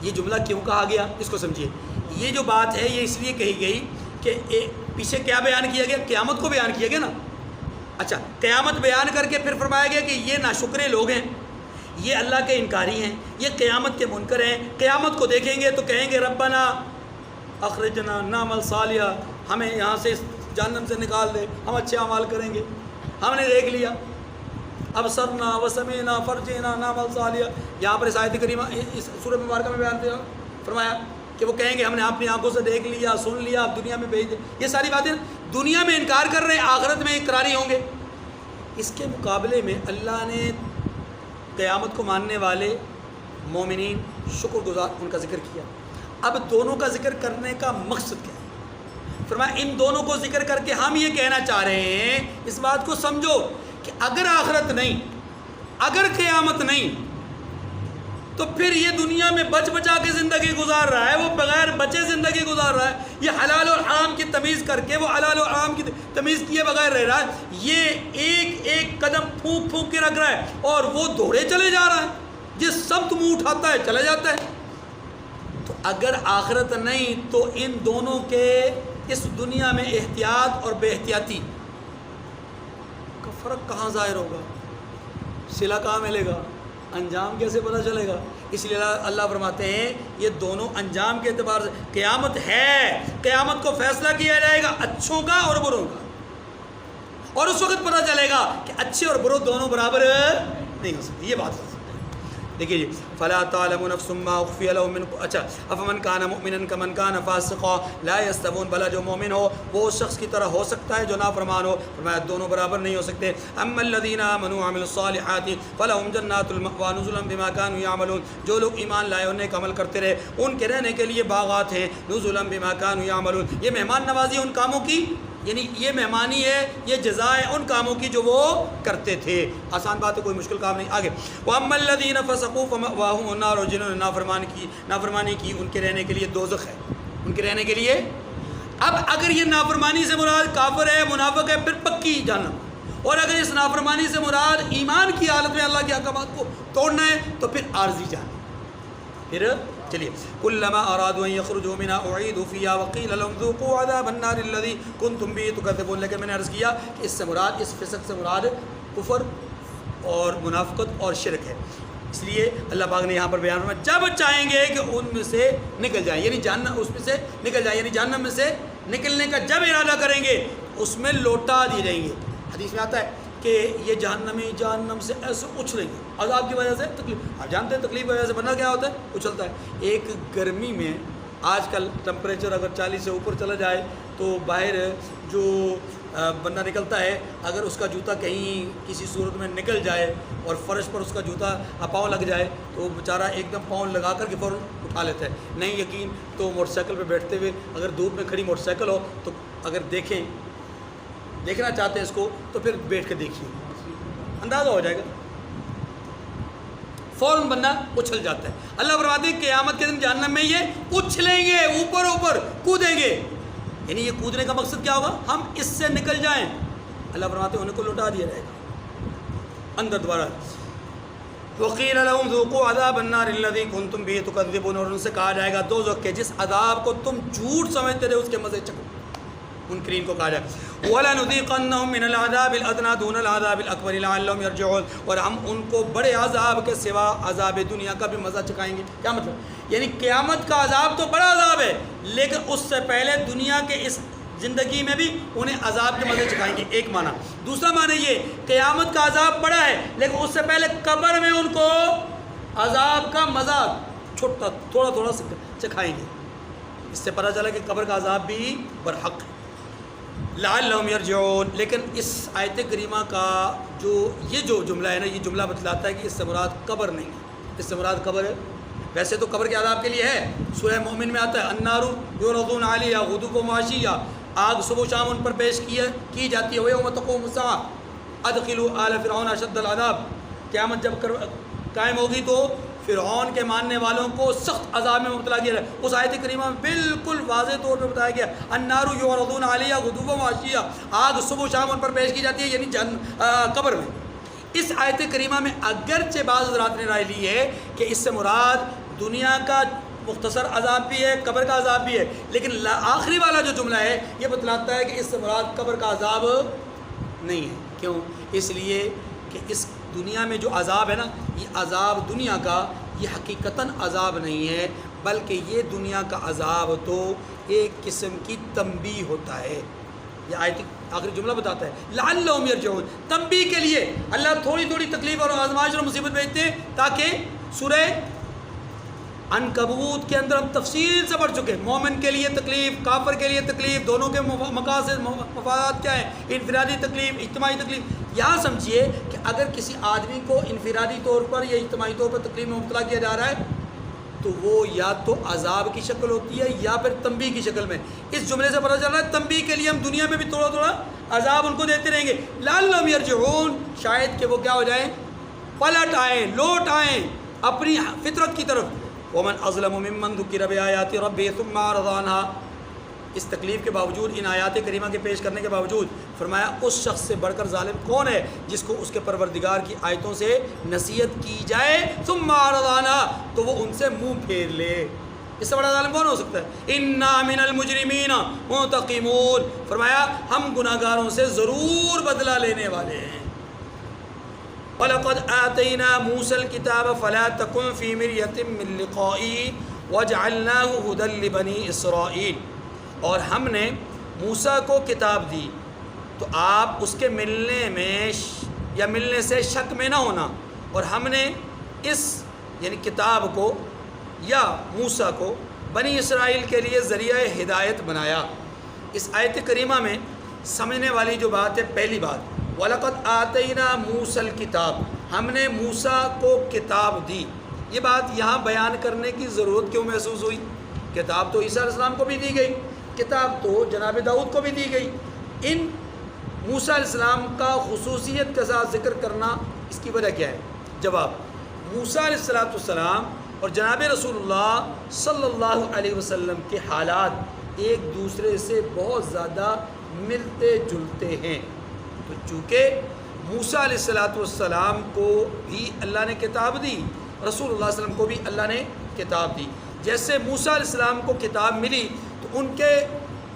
Speaker 1: یہ جملہ کیوں کہا گیا اس کو سمجھیے۔ یہ جو بات ہے یہ اس لیے کہی گئی کہ پیچھے کیا بیان کیا گیا؟ قیامت کو بیان کیا گیا نا۔ اچھا، قیامت بیان کر کے پھر فرمایا گیا کہ یہ ناشکرے لوگ ہیں، یہ اللہ کے انکاری ہیں، یہ قیامت کے منکر ہیں، قیامت کو دیکھیں گے تو کہیں گے ربنا اخرجنا نعمل صالحا، ہمیں یہاں سے جہنم سے نکال دے، ہم اچھے اعمال کریں گے، ہم نے دیکھ لیا، ابصرنا وسمعنا فرجنا نعمل صالحا۔ یہاں پر اس آیت کریمہ اس سورۃ مبارکہ میں بیان کیا، فرمایا کہ وہ کہیں گے ہم نے اپنی آنکھوں سے دیکھ لیا، سن لیا، اب دنیا میں بھیج دے۔ یہ ساری باتیں دنیا میں انکار کر رہے ہیں، آخرت میں اقراری ہوں گے۔ اس کے مقابلے میں اللہ نے قیامت کو ماننے والے مومنین، شکر گزار، ان کا ذکر کیا۔ اب دونوں کا ذکر کرنے کا مقصد کیا ہے؟ فرمایا ان دونوں کو ذکر کر کے ہم یہ کہنا چاہ رہے ہیں، اس بات کو سمجھو کہ اگر آخرت نہیں، اگر قیامت نہیں، تو پھر یہ دنیا میں بچ بچا کے زندگی گزار رہا ہے، وہ بغیر بچے زندگی گزار رہا ہے، یہ حلال اور حرام کی تمیز کر کے وہ حلال اور حرام کی تمیز کیے بغیر رہ رہا ہے، یہ ایک ایک قدم پھونک پھونک کے رکھ رہا ہے اور وہ دوڑے چلے جا رہا ہے، جس سمت منہ اٹھاتا ہے چلا جاتا ہے۔ تو اگر آخرت نہیں تو ان دونوں کے اس دنیا میں احتیاط اور بے احتیاطی کا فرق کہاں ظاہر ہوگا؟ صلہ کہاں ملے گا؟ انجام کیسے پتہ چلے گا؟ اس لیے اللہ فرماتے ہیں یہ دونوں انجام کے اعتبار سے، قیامت ہے، قیامت کو فیصلہ کیا جائے گا اچھوں کا اور بروں کا، اور اس وقت پتہ چلے گا کہ اچھے اور برو دونوں برابر نہیں ہو سکتے۔ یہ بات ہو سکتی ہے۔ دیکھیے جی، فلا تعلم نفس ما اخفی لهم من، اچھا، افمن کان مؤمنا کمن کان فاسقا لا یستوون، بھلا جو مومن ہو وہ اس شخص کی طرح ہو سکتا ہے جو نافرمان ہو؟ فرمایا دونوں برابر نہیں ہو سکتے۔ اما الذين امنوا وعملوا الصالحات فلهم جنات المأوى نزلا بما كانوا يعملون، جو لوگ ایمان لائے اور نیک عمل کرتے رہے ان کے رہنے کے لیے باغات ہیں، نزلا بما كانوا يعملون، یہ مہمان نوازی ان کاموں کی، یعنی یہ مہمانی ہے، یہ جزا ہے ان کاموں کی جو وہ کرتے تھے۔ آسان بات ہے، کوئی مشکل کام نہیں۔ آگے وَأَمَّا الَّذِينَ فَسَقُوا فَمَأْوَاهُمُ النَّارُ، اور جنہوں نے نافرمانی کی ان کے رہنے کے لیے دوزخ ہے، ان کے رہنے کے لیے۔ اب اگر یہ نافرمانی سے مراد کافر ہے، منافق ہے، پھر پکی جہنم، اور اگر اس نافرمانی سے مراد ایمان کی حالت میں اللہ کے احکامات کو توڑنا ہے تو پھر عارضی جہنم۔ پھر چلیے، کلما ارادوا ان یخرجوا منها اعیدوا فیہا وقیل لهم ذوقوا عذاب النار الذی کنتم به تکذبون۔ لیکن میں نے عرض کیا کہ اس سے مراد، اس فسق سے مراد کفر اور منافقت اور شرک ہے۔ اس لیے اللہ پاک نے یہاں پر بیان فرمایا جب چاہیں گے کہ ان میں سے نکل جائیں، یعنی جہنم اس میں سے نکل جائیں، یعنی جہنم میں سے نکلنے کا جب ارادہ کریں گے اس میں لوٹا دی جائیں گے۔ حدیث میں آتا ہے کہ یہ جہنم سے ایسے اچھلیں گے عذاب کی وجہ سے، تکلیف، آپ جانتے ہیں تکلیف کی وجہ سے بندہ کیا ہوتا ہے، اچھلتا ہے۔ ایک گرمی میں آج کل ٹمپریچر اگر 40 سے اوپر چلا جائے تو باہر جو بندہ نکلتا ہے، اگر اس کا جوتا کہیں کسی صورت میں نکل جائے اور فرش پر اس کا جوتا پاؤں لگ جائے تو بیچارہ ایک دم پاؤں لگا کر کے فوراً اٹھا لیتا ہے۔ نہیں یقین تو موٹر سائیکل پہ بیٹھتے ہوئے اگر دھوپ میں کھڑی موٹر سائیکل ہو تو اگر دیکھنا چاہتے ہیں اس کو تو پھر بیٹھ کے دیکھیے، اندازہ ہو جائے گا، فوراً بندہ اچھل جاتا ہے۔ اللہ فرماتے ہیں قیامت کے دن جہنم میں یہ اچھلیں گے، اوپر کودیں گے، یعنی یہ کودنے کا مقصد کیا ہوگا، ہم اس سے نکل جائیں۔ اللہ فرماتے ہیں انہیں کو لوٹا دیا جائے گا اندر دوبارہ۔ وقیل لهم ذوقوا عذاب النار الذي كنتم به تكذبون، اور ان سے کہا جائے گا دوزخ کے جس عذاب کو تم جھوٹ سمجھتے تھے اس کے مزے چکھو، منکرین کو کہا جائے گا۔ وَلَنُذِيقَنَّهُم مِّنَ الْعَذَابِ الْأَدْنَىٰ دُونَ الْعَذَابِ الْأَكْبَرِ لَعَلَّهُمْ يَرْجِعُونَ، اور ہم ان کو بڑے عذاب کے سوا عذاب دنیا کا بھی مزہ چکھائیں گے۔ کیا مطلب، یعنی قیامت کا عذاب تو بڑا عذاب ہے، لیکن اس سے پہلے دنیا کے اس زندگی میں بھی انہیں عذاب کے مزے چکھائیں گے، ایک معنی۔ دوسرا معنی یہ قیامت کا عذاب بڑا ہے لیکن اس سے پہلے قبر میں ان کو عذاب کا مزہ تھوڑا چکھائیں گے۔ اس سے پتہ چلا کہ قبر کا عذاب بھی برحق ہے۔ لعلہم یرجعون، لیکن اس آیت کریمہ کا یہ جو جملہ ہے نا، یہ جملہ بتلاتا ہے کہ اس سے مراد قبر نہیں ہے، اس سے مراد قبر ہے۔ ویسے تو قبر کے عذاب کے لیے ہے، سورہ مومن میں آتا ہے النار یعرضون علیہا غدوا وعشیا، آگ صبح و شام ان پر پیش کی جاتی ہے، ویوم تقوم الساعہ ادخلوا آل فرعون اشد العذاب، قیامت جب قائم ہوگی تو فرعون کے ماننے والوں کو سخت عذاب میں مبتلا کیا جائے۔ اس آیت کریمہ میں بالکل واضح طور پہ بتایا گیا النار یعرضون علیہا غدوا وعشیا، آگ صبح و شام ان پر پیش کی جاتی ہے، یعنی قبر میں۔ اس آیت کریمہ میں اگرچہ بعض حضرات نے رائے لی ہے کہ اس سے مراد دنیا کا مختصر عذاب بھی ہے، قبر کا عذاب بھی ہے، لیکن آخری والا جو جملہ ہے یہ بتلاتا ہے کہ اس سے مراد قبر کا عذاب نہیں ہے۔ کیوں؟ اس لیے کہ اس دنیا میں جو عذاب ہے نا، یہ عذاب دنیا کا یہ حقیقتاً عذاب نہیں ہے، بلکہ یہ دنیا کا عذاب تو ایک قسم کی تنبیہ ہوتا ہے۔ یہ آیت آخری جملہ بتاتا ہے لعلہم یرجعون، تنبیہ کے لیے اللہ تھوڑی تھوڑی تکلیف اور آزمائش اور مصیبت بھیجتے ہیں تاکہ سورہ عنکبوت کے اندر ہم تفصیل سے پڑھ چکے، مومن کے لیے تکلیف، کافر کے لیے تکلیف، دونوں کے مقاصد مفادات کیا ہیں، انفرادی تکلیف، اجتماعی تکلیف۔ یہاں سمجھیے کہ اگر کسی آدمی کو انفرادی طور پر یا اجتماعی طور پر تکلیف میں مبتلا کیا جا رہا ہے تو وہ یا تو عذاب کی شکل ہوتی ہے یا پھر تنبیہ کی شکل میں۔ اس جملے سے پتہ چل رہا ہے تنبیہ کے لیے ہم دنیا میں بھی تھوڑا تھوڑا عذاب ان کو دیتے رہیں گے، لعلہم یرجعون، شاید کہ وہ کیا ہو جائیں، پلٹ آئیں، لوٹ آئیں اپنی فطرت کی طرف۔ ومن اظلم ممن ذکر بآیات ربہ ثم اعرض عنها، اس تکلیف کے باوجود، ان آیات کریمہ کے پیش کرنے کے باوجود فرمایا اس شخص سے بڑھ کر ظالم کون ہے جس کو اس کے پروردگار کی آیتوں سے نصیحت کی جائے ثم اعرض عنها تو وہ ان سے منہ پھیر لے۔ اس سے بڑا ظالم کون ہو سکتا ہے؟ انا من المجرمین منتقمون، فرمایا ہم گناہ گاروں سے ضرور بدلہ لینے والے ہیں۔ وَلَقَدْ آتَيْنَا مُوسَى الْكِتَابَ فَلَا تَكُنْ فِي مِرْيَةٍ مِّن لِقَائِهِ وَجَعَلْنَاهُ هُدًى لِبَنِي إِسْرَائِيلَ، اور ہم نے موسیٰ کو کتاب دی تو آپ اس کے ملنے میں یا ملنے سے شک میں نہ ہونا، اور ہم نے اس یعنی کتاب کو یا موسیٰ کو بنی اسرائیل کے لیے ذریعہ ہدایت بنایا۔ اس آیت کریمہ میں سمجھنے والی جو بات ہے، پہلی بات وَلَقَدْ آتَيْنَا مُوسَى الْكِتَابَ، ہم نے موسیٰ کو کتاب دی۔ یہ بات یہاں بیان کرنے کی ضرورت کیوں محسوس ہوئی؟ کتاب تو عیسیٰ علیہ السلام کو بھی دی گئی، کتاب تو جناب داؤد کو بھی دی گئی، ان موسیٰ علیہ السلام کا خصوصیت کے ساتھ ذکر کرنا اس کی وجہ کیا ہے؟ جواب، موسیٰ علیہ السلام اور جناب رسول اللہ صلی اللہ علیہ وسلم کے حالات ایک دوسرے سے بہت زیادہ ملتے جلتے ہیں، تو چونکہ موسیٰ علیہ السلام کو بھی اللہ نے کتاب دی، رسول اللہ صلی اللہ علیہ وسلم کو بھی اللہ نے کتاب دی۔ جیسے موسیٰ علیہ السلام کو کتاب ملی تو ان کے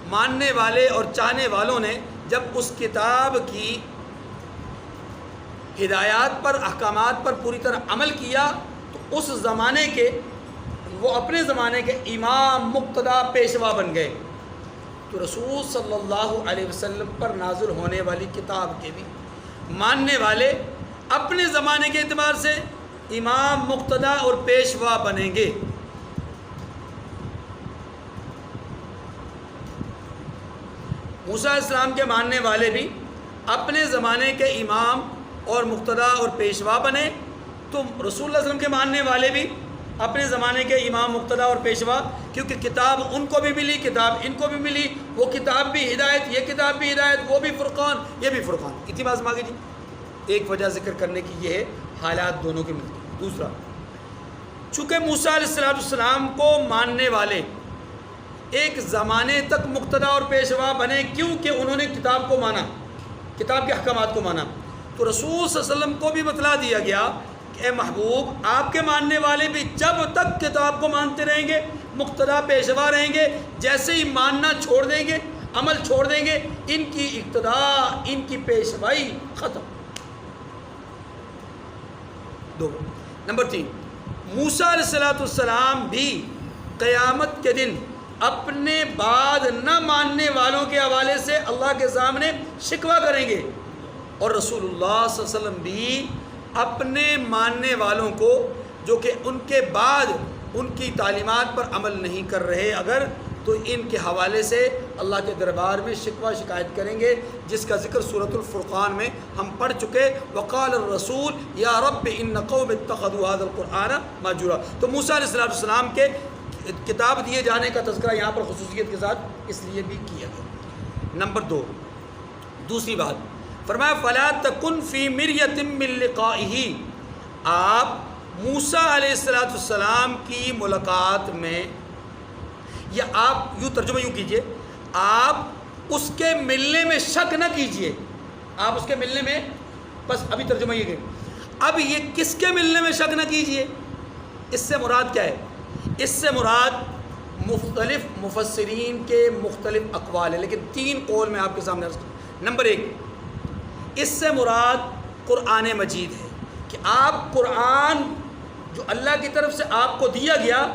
Speaker 1: ماننے والے اور چاہنے والوں نے جب اس کتاب کی ہدایات پر، احکامات پر پوری طرح عمل کیا تو اس زمانے کے وہ اپنے زمانے کے امام، مقتدا، پیشوا بن گئے۔ تو رسول صلی اللہ علیہ وسلم پر نازل ہونے والی کتاب کے بھی ماننے والے اپنے زمانے کے اعتبار سے امام، مقتدا اور پیشوا بنیں گے۔ موسیٰ علیہ السلام کے ماننے والے بھی اپنے زمانے کے امام اور مقتدا اور پیشوا بنے، تو رسول اللہ صلی اللہ علیہ وسلم کے ماننے والے بھی اپنے زمانے کے امام، مقتدا اور پیشوا، کیونکہ کتاب ان کو بھی ملی، کتاب ان کو بھی ملی، وہ کتاب بھی ہدایت، یہ کتاب بھی ہدایت، وہ بھی فرقان، یہ بھی فرقان۔ اتنی بات سمجھ جی، ایک وجہ ذکر کرنے کی یہ ہے، حالات دونوں کے ملتے ہیں۔ دوسرا، چونکہ موسیٰ علیہ السلام کو ماننے والے ایک زمانے تک مقتدا اور پیشوا بنے، کیونکہ انہوں نے کتاب کو مانا، کتاب کے احکامات کو مانا، تو رسول صلی اللہ علیہ وسلم کو بھی بتلا دیا گیا کہ اے محبوب، آپ کے ماننے والے بھی جب تک کتاب کو مانتے رہیں گے، مقتدا پیشوا رہیں گے، جیسے ہی ماننا چھوڑ دیں گے، عمل چھوڑ دیں گے، ان کی اقتدا، ان کی پیشوائی ختم۔ دو نمبر 3، موسیٰ علیہ السلام بھی قیامت کے دن اپنے بعد نہ ماننے والوں کے حوالے سے اللہ کے سامنے شکوہ کریں گے، اور رسول اللہ صلی اللہ علیہ وسلم بھی اپنے ماننے والوں کو جو کہ ان کے بعد ان کی تعلیمات پر عمل نہیں کر رہے اگر، تو ان کے حوالے سے اللہ کے دربار میں شکوہ شکایت کریں گے، جس کا ذکر سورۃ الفرقان میں ہم پڑھ چکے۔ وقال الرسول یا رب ان قوم اتخذوا هذا القرآن مہجورا۔ تو موسیٰ علیہ السلام کے کتاب دیے جانے کا تذکرہ یہاں پر خصوصیت کے ساتھ اس لیے بھی کیا گیا۔ نمبر 2، دوسری بات فرمایا فلا تکن فی مریۃ من لقائہ، آپ موسیٰ علیہ السلام کی ملاقات میں، یا آپ یوں ترجمہ یوں کیجئے، آپ اس کے ملنے میں شک نہ کیجئے، آپ اس کے ملنے میں، بس ابھی ترجمہ یہ کہ اب یہ کس کے ملنے میں شک نہ کیجئے، اس سے مراد کیا ہے؟ اس سے مراد مختلف مفسرین کے مختلف اقوال ہیں، لیکن 3 قول میں آپ کے سامنے عرض کروں۔ نمبر 1، اس سے مراد قرآن مجید ہے کہ آپ قرآن جو اللہ کی طرف سے آپ کو دیا گیا،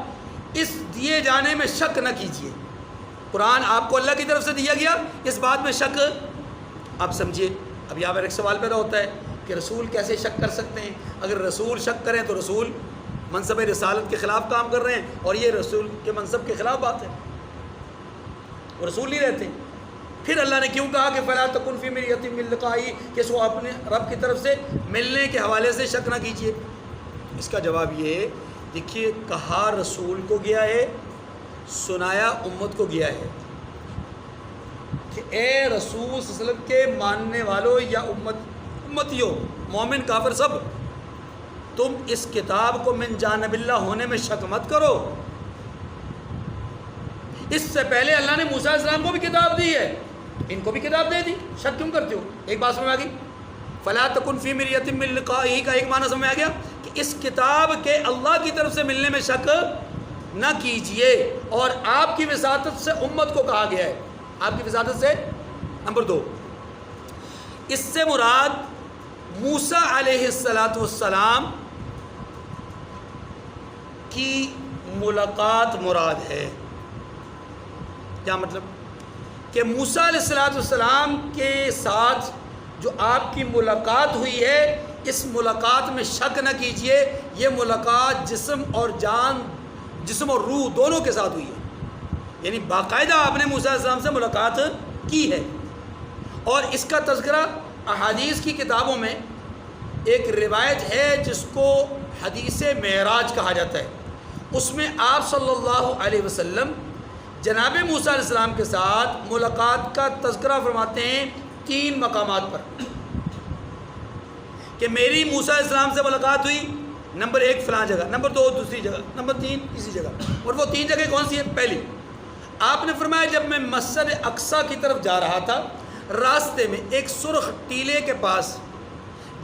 Speaker 1: اس دیے جانے میں شک نہ کیجیے۔ قرآن آپ کو اللہ کی طرف سے دیا گیا، اس بات میں شک آپ سمجھیے۔ اب یہاں پر ایک سوال پیدا ہوتا ہے کہ رسول کیسے شک کر سکتے ہیں؟ اگر رسول شک کریں تو رسول منصب رسالت کے خلاف کام کر رہے ہیں، اور یہ رسول کے منصب کے خلاف بات ہے، وہ رسول نہیں رہتے۔ پھر اللہ نے کیوں کہا کہ فلا تکن فی مریۃ من لقائہ، کہ اس کو اپنے رب کی طرف سے ملنے کے حوالے سے شک نہ کیجیے؟ اس کا جواب یہ ہے، دیکھیے کہا رسول کو گیا ہے، سنایا امت کو گیا ہے کہ اے رسول صلی اللہ علیہ وسلم کے ماننے والوں یا امتیوں، مومن کافر سب، تم اس کتاب کو من جانب اللہ ہونے میں شک مت کرو۔ اس سے پہلے اللہ نے موسیٰ علیہ السلام کو بھی کتاب دی ہے، ان کو بھی کتاب دے دی، شک کیوں کرتے ہو؟ ایک بات سمجھ آ گئی؟ فلا تکن فی مریۃ من لقائہ کا ایک معنی سمجھ آ گیا کہ اس کتاب کے اللہ کی طرف سے ملنے میں شک نہ کیجئے، اور آپ کی وساطت سے امت کو کہا گیا ہے، آپ کی وساطت سے۔ نمبر 2، اس سے مراد موسیٰ علیہ السلام کی ملاقات مراد ہے۔ کیا مطلب؟ کہ موسیٰ علیہ السلام کے ساتھ جو آپ کی ملاقات ہوئی ہے، اس ملاقات میں شک نہ کیجئے، یہ ملاقات جسم اور جان، جسم اور روح دونوں کے ساتھ ہوئی ہے، یعنی باقاعدہ آپ نے موسیٰ علیہ السلام سے ملاقات کی ہے۔ اور اس کا تذکرہ احادیث کی کتابوں میں ایک روایت ہے جس کو حدیث معراج کہا جاتا ہے، اس میں آپ صلی اللہ علیہ وسلم جناب موسیٰ علیہ السلام کے ساتھ ملاقات کا تذکرہ فرماتے ہیں 3 مقامات پر، کہ میری موسیٰ علیہ السلام سے ملاقات ہوئی، نمبر 1 فلاں جگہ، نمبر 2 دوسری جگہ، نمبر 3 اسی جگہ۔ اور وہ 3 جگہ کون سی ہیں؟ پہلی، آپ نے فرمایا جب میں مسجد اقصیٰ کی طرف جا رہا تھا، راستے میں ایک سرخ ٹیلے کے پاس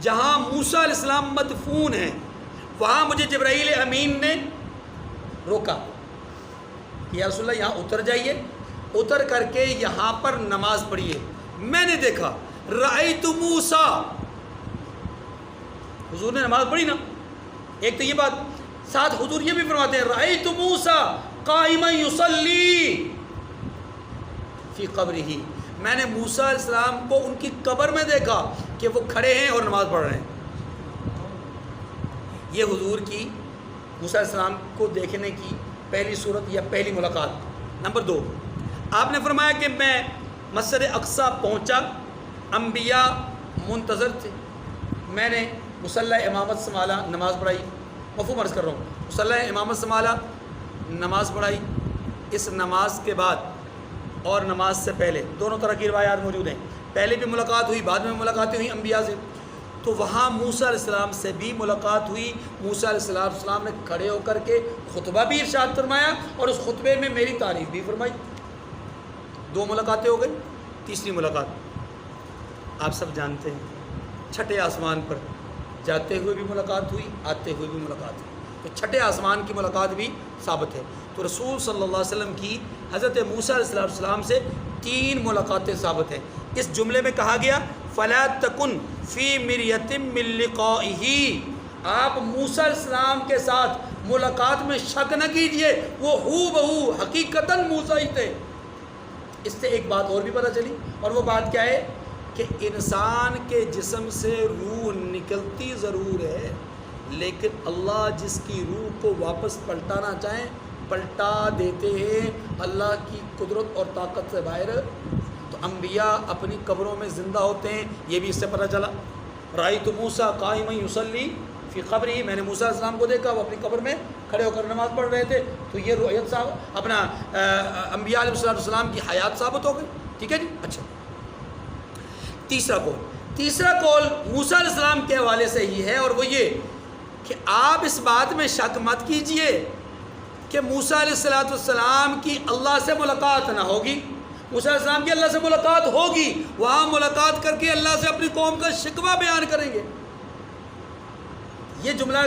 Speaker 1: جہاں موسیٰ علیہ السلام مدفون ہیں، وہاں مجھے جبرائیل امین نے روکا کہ یا رسول اللہ یہاں اتر جائیے، اتر کر کے یہاں پر نماز پڑھیے۔ میں نے دیکھا رأیت موسیٰ، حضور نے نماز پڑھی نا، ایک تو یہ بات، ساتھ حضور یہ بھی فرماتے ہیں رأیت موسیٰ قائما یصلی فی قبرہ، میں نے موسیٰ علیہ السلام کو ان کی قبر میں دیکھا، کہ وہ کھڑے ہیں اور نماز پڑھ رہے ہیں۔ یہ حضور کی موسیٰ علیہ السلام کو دیکھنے کی پہلی صورت یا پہلی ملاقات۔ نمبر 2، آپ نے فرمایا کہ میں مسجد اقصیٰ پہنچا، انبیاء منتظر تھے، میں نے مصلی امامت سنبھالا، نماز پڑھائی، مفہوم عرض کر رہا ہوں، مصلی امامت سنبھالا، نماز پڑھائی۔ اس نماز کے بعد اور نماز سے پہلے دونوں طرح کی روایات موجود ہیں، پہلے بھی ملاقات ہوئی، بعد میں ملاقاتیں ہوئی انبیاء سے۔ تو وہاں موسیٰ علیہ السلام سے بھی ملاقات ہوئی، موسیٰ علیہ السلام نے کھڑے ہو کر کے خطبہ بھی ارشاد فرمایا اور اس خطبے میں میری تعریف بھی فرمائی۔ 2 ملاقاتیں ہو گئی۔ تیسری ملاقات آپ سب جانتے ہیں، چھٹے آسمان پر جاتے ہوئے بھی ملاقات ہوئی، آتے ہوئے بھی ملاقات ہوئی۔ تو چھٹے آسمان کی ملاقات بھی ثابت ہے۔ تو رسول صلی اللہ علیہ وسلم کی حضرت موسیٰ علیہ السلام سے 3 ملاقاتیں ثابت ہیں۔ اس جملے میں کہا گیا فَلَا تَكُنْ فِي مِرْيَةٍ مِّن لِقَائِهِ، آپ موسیٰ علیہ السلام کے ساتھ ملاقات میں شک نہ کیجئے، وہ ہو بہو حقیقتاً موسیٰ ہی تھے۔ اس سے ایک بات اور بھی پتہ چلی، اور وہ بات کیا ہے کہ انسان کے جسم سے روح نکلتی ضرور ہے، لیکن اللہ جس کی روح کو واپس پلٹانا چاہیں پلٹا دیتے ہیں، اللہ کی قدرت اور طاقت سے باہر۔ تو انبیاء اپنی قبروں میں زندہ ہوتے ہیں، یہ بھی اس سے پتہ چلا۔ رأیت موسیٰ قائما یصلی فی قبرہ، میں نے موسیٰ علیہ السلام کو دیکھا وہ اپنی قبر میں کھڑے ہو کر نماز پڑھ رہے تھے۔ تو یہ رؤیت صاحب اپنا انبیاء علیہ السلام کی حیات ثابت ہو گئی۔ ٹھیک ہے جی۔ اچھا، تیسرا قول موسیٰ علیہ السلام کے حوالے سے ہی ہے، اور وہ یہ کہ آپ اس بات میں شک مت کیجئے کہ موسیٰ علیہ السلام کی اللہ سے ملاقات نہ ہوگی۔ موسیٰ علیہ السلام کی اللہ سے ملاقات ہوگی، وہاں ملاقات کر کے اللہ سے اپنی قوم کا شکوہ بیان کریں گے۔ یہ جملہ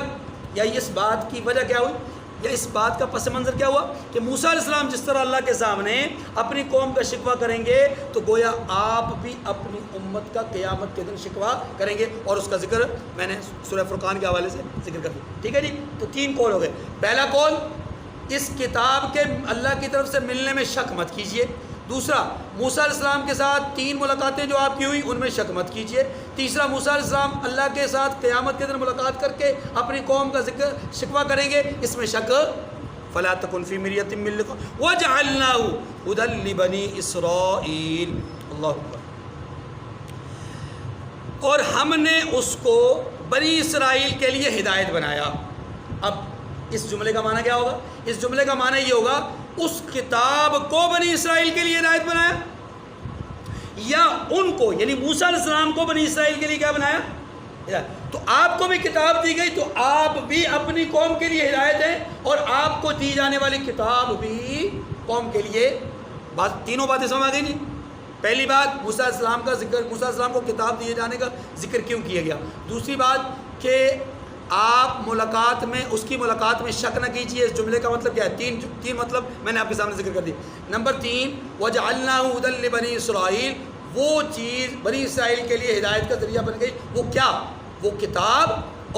Speaker 1: یا اس بات کی وجہ کیا ہوئی، یا اس بات کا پس منظر کیا ہوا کہ موسیٰ علیہ السلام جس طرح اللہ کے سامنے اپنی قوم کا شکوہ کریں گے، تو گویا آپ بھی اپنی امت کا قیامت کے دن شکوہ کریں گے، اور اس کا ذکر میں نے سورہ فرقان کے حوالے سے ذکر کر دیا۔ ٹھیک ہے جی۔ تو 3 قول ہو گئے۔ پہلا قول، اس کتاب کے اللہ کی طرف سے ملنے میں شک مت کیجیے۔ دوسرا، موسیٰ علیہ السلام کے ساتھ 3 ملاقاتیں جو آپ کی ہوئی ان میں شک مت کیجیے۔ تیسرا، موسیٰ علیہ السلام اللہ کے ساتھ قیامت کے دن ملاقات کر کے اپنی قوم کا ذکر شکوہ کریں گے، اس میں شک فَلَا تَكُنْ فِي مِرْيَةٍ مِّن لِقَائِهِ وَجَعَلْنَاهُ هُدًى لِبَنِي إِسْرَائِيلَ۔ اللہ اکبر۔ اور ہم نے اس کو بنی اسرائیل کے لیے ہدایت بنایا۔ اب اس جملے کا معنی کیا ہوگا؟ اس جملے کا معنی یہ ہوگا اس کتاب کو بنی اسرائیل کے لیے ہدایت بنایا، یا ان کو یعنی موسیٰ علیہ السلام کو بنی اسرائیل کے لیے کیا بنایا؟ تو آپ کو بھی کتاب دی گئی، تو آپ بھی اپنی قوم کے لیے ہدایت ہے، اور آپ کو دی جانے والی کتاب بھی قوم کے لیے۔ تینوں باتیں سمجھ آ گئی نہیں؟ پہلی بات، موسیٰ علیہ السلام کا ذکر، موسیٰ علیہ السلام کو کتاب دیے جانے کا ذکر کیوں کیا گیا۔ دوسری بات کہ آپ ملاقات میں اس کی ملاقات میں شک نہ کیجیے۔ اس جملے کا مطلب کیا ہے؟ تین مطلب میں نے آپ کے سامنے ذکر کر دی۔ نمبر 3، وَجَعَلْنَاهُ هُدًى لِبَنِي إِسْرَائِيلَ، وہ چیز بنی اسرائیل کے لیے ہدایت کا ذریعہ بن گئی، وہ کیا؟ وہ کتاب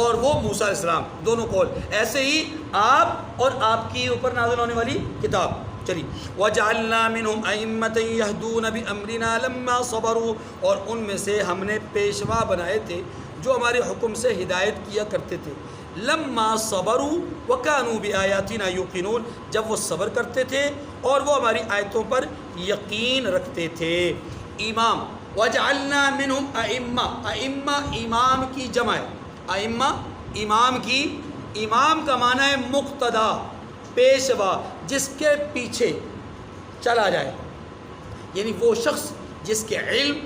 Speaker 1: اور وہ موسیٰ علیہ السلام، دونوں قول۔ ایسے ہی آپ اور آپ کی اوپر نازل ہونے والی کتاب۔ چلیے، وَجَعَلْنَا مِنْهُمْ أَئِمَّةً يَهْدُونَ بِأَمْرِنَا لَمَّا صَبَرُوا، اور ان میں سے ہم نے پیشوا بنائے تھے جو ہمارے حکم سے ہدایت کیا کرتے تھے۔ لما صبروا وكانوا بآياتنا يوقنون، جب وہ صبر کرتے تھے اور وہ ہماری آیتوں پر یقین رکھتے تھے۔ امام، وجعلنا منہم ائمہ، ائمہ امام کی جمع ہے، ائمہ امام کی، امام کا معنی ہے مقتدا، پیشوا، جس کے پیچھے چلا جائے، یعنی وہ شخص جس کے علم،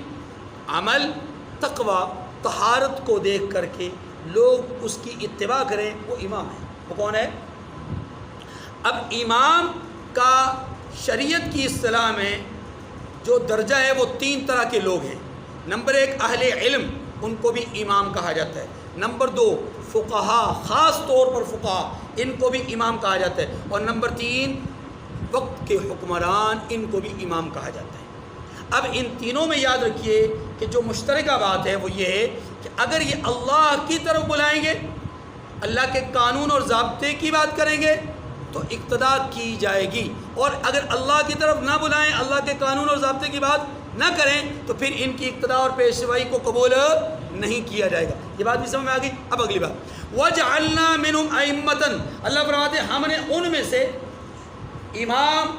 Speaker 1: عمل، تقوی، طہارت کو دیکھ کر کے لوگ اس کی اتباع کریں، وہ امام ہے۔ وہ کون ہے؟ اب امام کا شریعت کی اصطلاح میں جو درجہ ہے وہ 3 طرح کے لوگ ہیں۔ نمبر 1 اہل علم، ان کو بھی امام کہا جاتا ہے۔ نمبر 2 فقہا، خاص طور پر فقہا، ان کو بھی امام کہا جاتا ہے۔ اور نمبر 3 وقت کے حکمران، ان کو بھی امام کہا جاتا ہے۔ اب ان تینوں میں یاد رکھیے کہ جو مشترکہ بات ہے وہ یہ ہے کہ اگر یہ اللہ کی طرف بلائیں گے، اللہ کے قانون اور ضابطے کی بات کریں گے تو اقتداء کی جائے گی، اور اگر اللہ کی طرف نہ بلائیں، اللہ کے قانون اور ضابطے کی بات نہ کریں، تو پھر ان کی اقتداء اور پیشوائی کو قبول نہیں کیا جائے گا۔ یہ بات بھی سمجھ میں آ گئی۔ اب اگلی بات، وَجَعَلْنَا مِنْهُمْ أَئِمَّةً، اللہ فرماتے ہیں ہم نے ان میں سے امام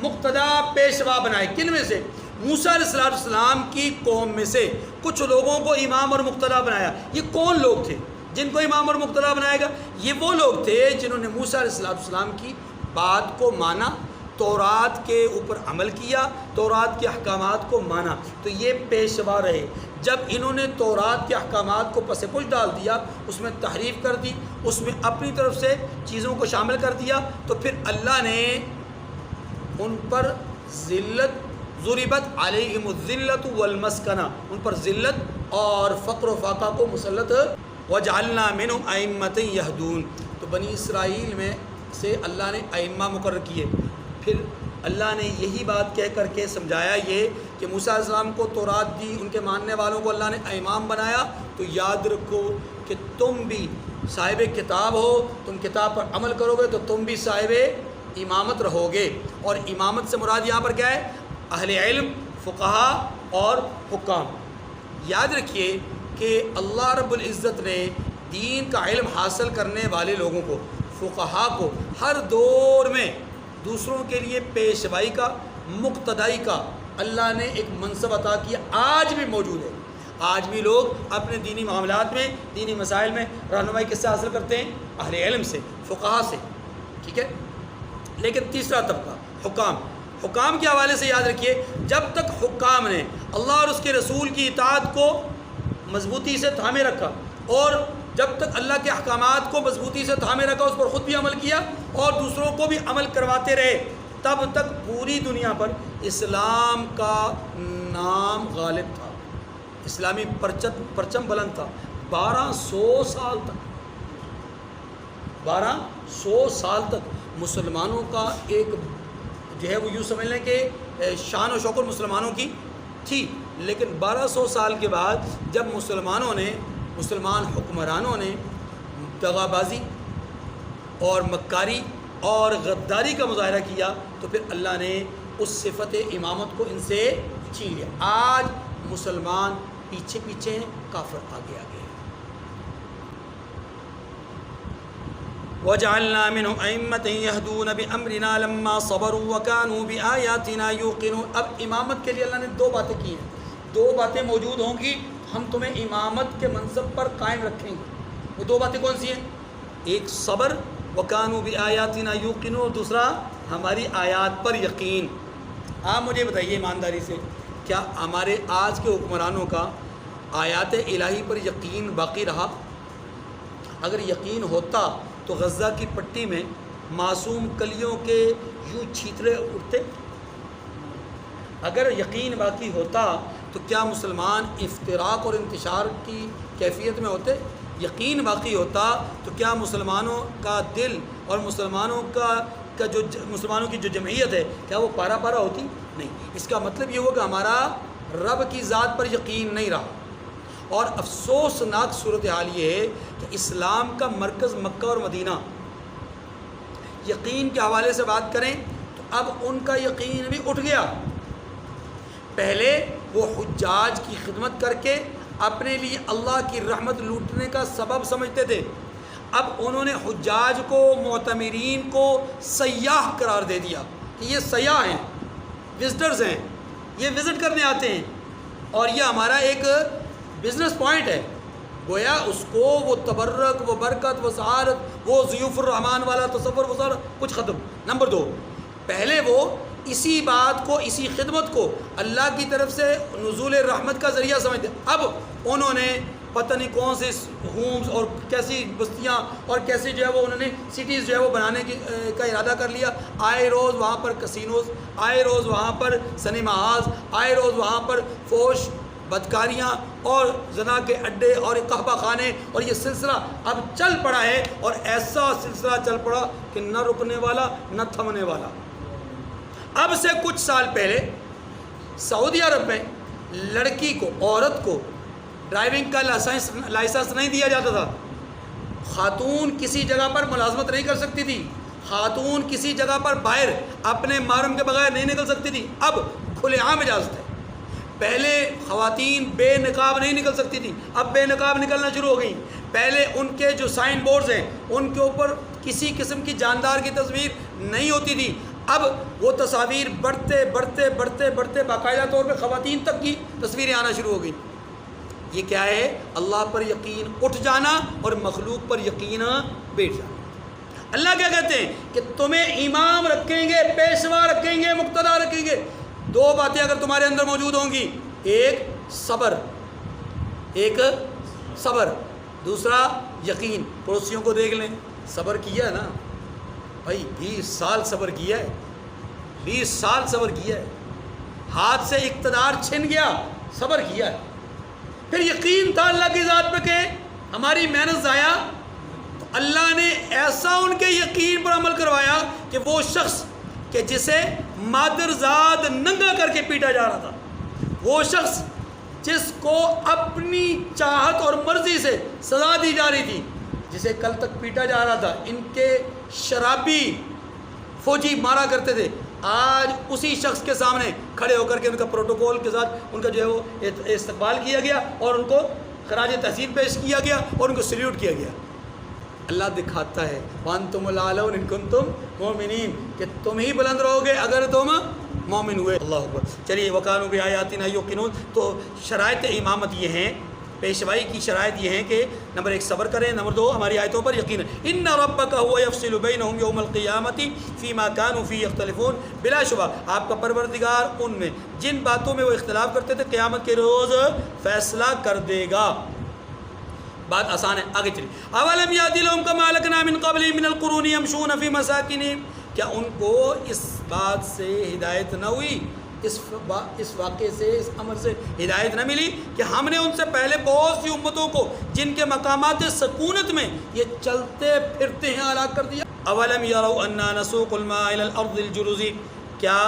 Speaker 1: مقتدا پیشوا بنائے۔ کن میں سے؟ موسیٰ علیہ السلام کی قوم میں سے کچھ لوگوں کو امام اور مقتدا بنایا۔ یہ کون لوگ تھے جن کو امام اور مقتدا بنائے گا؟ یہ وہ لوگ تھے جنہوں نے موسیٰ علیہ السلام کی بات کو مانا، تورات کے اوپر عمل کیا، تورات کے احکامات کو مانا، تو یہ پیشوا رہے۔ جب انہوں نے تورات کے احکامات کو پس پش ڈال دیا، اس میں تحریف کر دی، اس میں اپنی طرف سے چیزوں کو شامل کر دیا، تو پھر اللہ نے ان پر ذلت، ضربت علیہم الذلۃ والمسکنہ، ان پر ذلت اور فقر و فاقہ کو مسلط۔ وجعلنا منہم ائمۃ یہدون، تو بنی اسرائیل میں سے اللہ نے ائمہ مقرر کیے۔ پھر اللہ نے یہی بات کہہ کر کے سمجھایا یہ کہ موسیٰ علیہ السلام کو تورات دی، ان کے ماننے والوں کو اللہ نے امام بنایا، تو یاد رکھو کہ تم بھی صاحب کتاب ہو، تم کتاب پر عمل کرو گے تو تم بھی صاحب امامت رہو گے۔ اور امامت سے مراد یہاں پر کیا ہے؟ اہل علم، فقہا اور حکام۔ یاد رکھیے کہ اللہ رب العزت نے دین کا علم حاصل کرنے والے لوگوں کو، فقہا کو، ہر دور میں دوسروں کے لیے پیشوائی کا، مقتدائی کا اللہ نے ایک منصب عطا کیا، آج بھی موجود ہے۔ آج بھی لوگ اپنے دینی معاملات میں، دینی مسائل میں رہنمائی کس سے حاصل کرتے ہیں؟ اہل علم سے، فقہا سے، ٹھیک ہے۔ لیکن تیسرا طبقہ حکام، حکام کے حوالے سے یاد رکھیے، جب تک حکام نے اللہ اور اس کے رسول کی اطاعت کو مضبوطی سے تھامے رکھا، اور جب تک اللہ کے احکامات کو مضبوطی سے تھامے رکھا، اس پر خود بھی عمل کیا اور دوسروں کو بھی عمل کرواتے رہے، تب تک پوری دنیا پر اسلام کا نام غالب تھا، اسلامی پرچم بلند تھا۔ 1200 سال تک، 1200 سال تک مسلمانوں کا ایک جو ہے وہ یوں سمجھ لیں کہ شان و شوکت مسلمانوں کی تھی۔ لیکن 1200 سال کے بعد جب مسلمان حکمرانوں نے دغا بازی اور مکاری اور غداری کا مظاہرہ کیا، تو پھر اللہ نے اس صفت امامت کو ان سے چھین لیا۔ آج مسلمان پیچھے پیچھے ہیں، کافر آگے آگے ہیں۔ وَجَعَلْنَا مِنْهُمْ أَئِمَّةً يَهْدُونَ بِأَمْرِنَا لَمَّا صَبَرُوا وَكَانُوا بِآيَاتِنَا يُوقِنُونَ۔ اب امامت کے لیے اللہ نے دو باتیں کی ہیں، دو باتیں موجود ہوں گی، ہم تمہیں امامت کے منصب پر قائم رکھیں گے۔ وہ دو باتیں کون سی ہیں؟ ایک صبر، وَكَانُوا بِآيَاتِنَا يُوقِنُونَ، اور دوسرا ہماری آیات پر یقین۔ آپ مجھے بتائیے ایمانداری سے، کیا ہمارے آج کے حکمرانوں کا آیات الہی پر یقین باقی رہا؟ اگر یقین ہوتا تو غزہ کی پٹی میں معصوم کلیوں کے یوں چھیترے اٹھتے؟ اگر یقین باقی ہوتا تو کیا مسلمان افتراق اور انتشار کی کیفیت میں ہوتے؟ یقین باقی ہوتا تو کیا مسلمانوں کا دل اور مسلمانوں کی جو جمعیت ہے کیا وہ پارا پارا ہوتی؟ نہیں۔ اس کا مطلب یہ ہوا کہ ہمارا رب کی ذات پر یقین نہیں رہا۔ اور افسوسناک صورتحال یہ ہے کہ اسلام کا مرکز مکہ اور مدینہ، یقین کے حوالے سے بات کریں تو اب ان کا یقین بھی اٹھ گیا۔ پہلے وہ حجاج کی خدمت کر کے اپنے لیے اللہ کی رحمت لوٹنے کا سبب سمجھتے تھے، اب انہوں نے حجاج کو، معتمرین کو سیاح قرار دے دیا کہ یہ سیاح ہیں، وزٹرز ہیں، یہ وزٹ کرنے آتے ہیں اور یہ ہمارا ایک بزنس پوائنٹ ہے۔ گویا اس کو وہ تبرک، وہ برکت، وہ سعادت، وہ ضیوف الرحمن والا تصور، وہ سارا کچھ ختم۔ نمبر دو، پہلے وہ اسی بات کو، اسی خدمت کو اللہ کی طرف سے نزول رحمت کا ذریعہ سمجھتے، اب انہوں نے پتہ نہیں کون سے ہومز اور کیسی بستیاں اور کیسی جو ہے وہ انہوں نے سٹیز جو ہے وہ بنانے کا ارادہ کر لیا۔ آئے روز وہاں پر کسینوز، آئے روز وہاں پر سنیما ہالز، آئے روز وہاں پر فوش، بدکاریاں اور زنا کے اڈے اور قہبہ خانے، اور یہ سلسلہ اب چل پڑا ہے، اور ایسا سلسلہ چل پڑا کہ نہ رکنے والا نہ تھمنے والا۔ اب سے کچھ سال پہلے سعودی عرب میں لڑکی کو، عورت کو ڈرائیونگ کا لائسنس نہیں دیا جاتا تھا، خاتون کسی جگہ پر ملازمت نہیں کر سکتی تھی، خاتون کسی جگہ پر باہر اپنے محرم کے بغیر نہیں نکل سکتی تھی۔ اب کھلے عام اجازت ہے، پہلے خواتین بے نقاب نہیں نکل سکتی تھیں، اب بے نقاب نکلنا شروع ہو گئیں۔ پہلے ان کے جو سائن بورڈز ہیں ان کے اوپر کسی قسم کی جاندار کی تصویر نہیں ہوتی تھی، اب وہ تصاویر بڑھتے بڑھتے بڑھتے بڑھتے باقاعدہ طور پہ خواتین تک کی تصویریں آنا شروع ہو گئیں۔ یہ کیا ہے؟ اللہ پر یقین اٹھ جانا اور مخلوق پر یقین بیٹھ جانا۔ اللہ کیا کہتے ہیں کہ تمہیں امام رکھیں گے، پیشوا رکھیں گے، مقتدا رکھیں گے۔ دو باتیں اگر تمہارے اندر موجود ہوں گی، ایک صبر، دوسرا یقین۔ پڑوسیوں کو دیکھ لیں، صبر کیا ہے نا بھائی، 20 سال صبر کیا ہے، 20 سال صبر کیا ہے، ہاتھ سے اقتدار چھن گیا، صبر کیا ہے، پھر یقین تھا اللہ کی ذات پہ کہ ہماری محنت ضائع، تو اللہ نے ایسا ان کے یقین پر عمل کروایا کہ وہ شخص کہ جسے مادرزاد ننگا کر کے پیٹا جا رہا تھا، وہ شخص جس کو اپنی چاہت اور مرضی سے سزا دی جا رہی تھی، جسے کل تک پیٹا جا رہا تھا، ان کے شرابی فوجی مارا کرتے تھے، آج اسی شخص کے سامنے کھڑے ہو کر کے ان کا پروٹوکول کے ساتھ ان کا جو ہے وہ استقبال کیا گیا اور ان کو خراج تحسین پیش کیا گیا اور ان کو سلیوٹ کیا گیا۔ اللہ دکھاتا ہے وَأَنْتُمُ الْأَعْلَوْنَ إِن كُنتُم مُؤْمِنِينَ، کہ تم ہی بلند رہو گے اگر تم مومن ہوئے۔ اللہ اکبر۔ چلیے وَكَانُوا بِآيَاتِنَا يُوقِنُونَ۔ تو شرائط امامت یہ ہیں، پیشوائی کی شرائط یہ ہیں کہ نمبر 1 صبر کریں، نمبر 2 ہماری آیتوں پر یقین ہے۔ إِنَّ رَبَّكَ هُوَ يَفْصِلُ بَيْنَهُمْ يَوْمَ الْقِيَامَةِ فِي مَا كَانُوا فِيهِ يَخْتَلِفُونَ۔ بلا شبہ آپ کا پروردگار ان میں جن باتوں میں وہ اختلاف کرتے تھے قیامت کے روز فیصلہ کر دے گا۔ بات آسان ہے، آگے چلیے۔ اولم یأتی لہم کما اہلکنا من قبلہم من القرون یمشون فی مساکنہم۔ کیا ان کو اس بات سے ہدایت نہ ہوئی، اس واقعے سے، اس امر سے ہدایت نہ ملی کہ ہم نے ان سے پہلے بہت سی امتوں کو جن کے مقامات سکونت میں یہ چلتے پھرتے ہیں ہلاک کر دیا۔ اولم یروا انا نسوق الماء الى الارض الجرز۔ کیا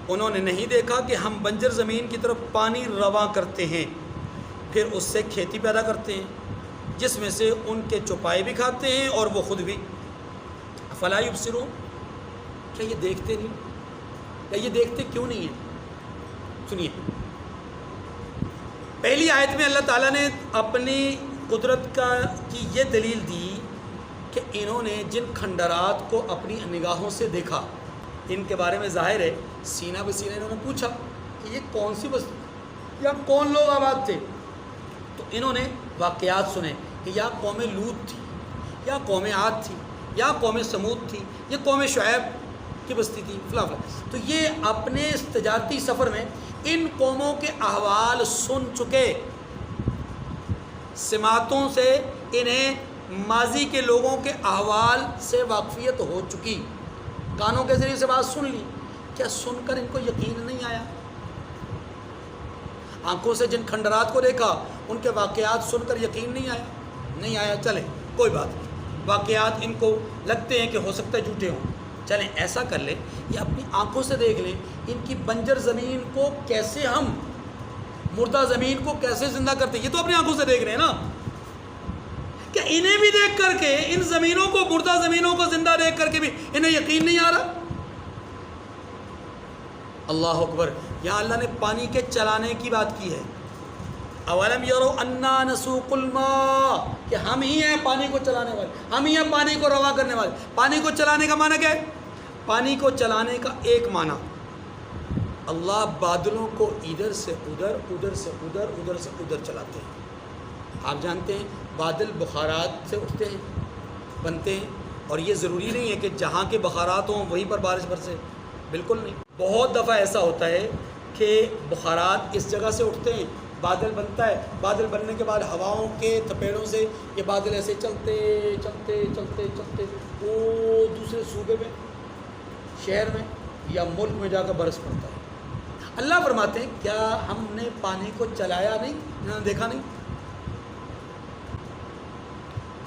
Speaker 1: انہوں نے نہیں دیکھا کہ ہم بنجر زمین کی طرف پانی رواں کرتے ہیں، پھر اس سے کھیتی پیدا کرتے ہیں جس میں سے ان کے چوپائے بھی کھاتے ہیں اور وہ خود بھی۔ فلا یبصرون۔ کیا یہ دیکھتے نہیں؟ کیا یہ دیکھتے کیوں نہیں ہیں؟ سنیے، پہلی آیت میں اللہ تعالیٰ نے اپنی قدرت کی یہ دلیل دی کہ انہوں نے جن کھنڈرات کو اپنی نگاہوں سے دیکھا، ان کے بارے میں ظاہر ہے سینہ بہ سینہ انہوں نے پوچھا کہ یہ کون سی بستی یا کون لوگ آباد تھے، تو انہوں نے واقعات سنے کہ یا قوم لوط تھی، یا قوم عاد تھی، یا قوم سمود تھی، یہ قوم شعیب کی بستی تھی، فلاں فلاں۔ تو یہ اپنے اس تجارتی سفر میں ان قوموں کے احوال سن چکے، سماعتوں سے انہیں ماضی کے لوگوں کے احوال سے واقفیت ہو چکی، کانوں کے ذریعے سے بات سن لی۔ کیا سن کر ان کو یقین نہیں آیا؟ آنکھوں سے جن کھنڈرات کو دیکھا ان کے واقعات سن کر یقین نہیں آیا؟ چلیں کوئی بات نہیں، واقعات ان کو لگتے ہیں کہ ہو سکتا ہے جھوٹے ہوں، چلیں ایسا کر لیں یہ اپنی آنکھوں سے دیکھ لیں ان کی بنجر زمین کو کیسے، ہم مردہ زمین کو کیسے زندہ کرتے ہیں، یہ تو اپنی آنکھوں سے دیکھ رہے ہیں نا۔ کہ انہیں بھی دیکھ کر کے، ان زمینوں کو، مردہ زمینوں کو زندہ دیکھ کر کے بھی انہیں یقین نہیں آ رہا؟ اللہ اکبر۔ یہاں اللہ نے پانی کے چلانے کی بات کی ہے۔ اولم یروا انا نسوق الماء، کہ ہم ہی ہیں پانی کو چلانے والے، ہم ہی ہیں پانی کو رواں کرنے والے۔ پانی کو چلانے کا معنی کیا ہے؟ پانی کو چلانے کا ایک معنی، اللہ بادلوں کو ادھر سے ادھر، ادھر سے ادھر، ادھر سے ادھر چلاتے ہیں۔ آپ جانتے ہیں بادل بخارات سے اٹھتے ہیں، بنتے ہیں، اور یہ ضروری نہیں ہے کہ جہاں کے بخارات ہوں وہیں پر بارش برسے، بالکل نہیں۔ بہت دفعہ ایسا ہوتا ہے کہ بخارات اس جگہ سے اٹھتے ہیں، بادل بنتا ہے، بادل بننے کے بعد ہواؤں کے تپیڑوں سے یہ بادل ایسے چلتے چلتے چلتے چلتے وہ دوسرے صوبے میں، شہر میں یا ملک میں جا کر برس پڑتا ہے۔ اللہ فرماتے ہیں کیا ہم نے پانی کو چلایا نہیں؟ انہوں نے دیکھا نہیں؟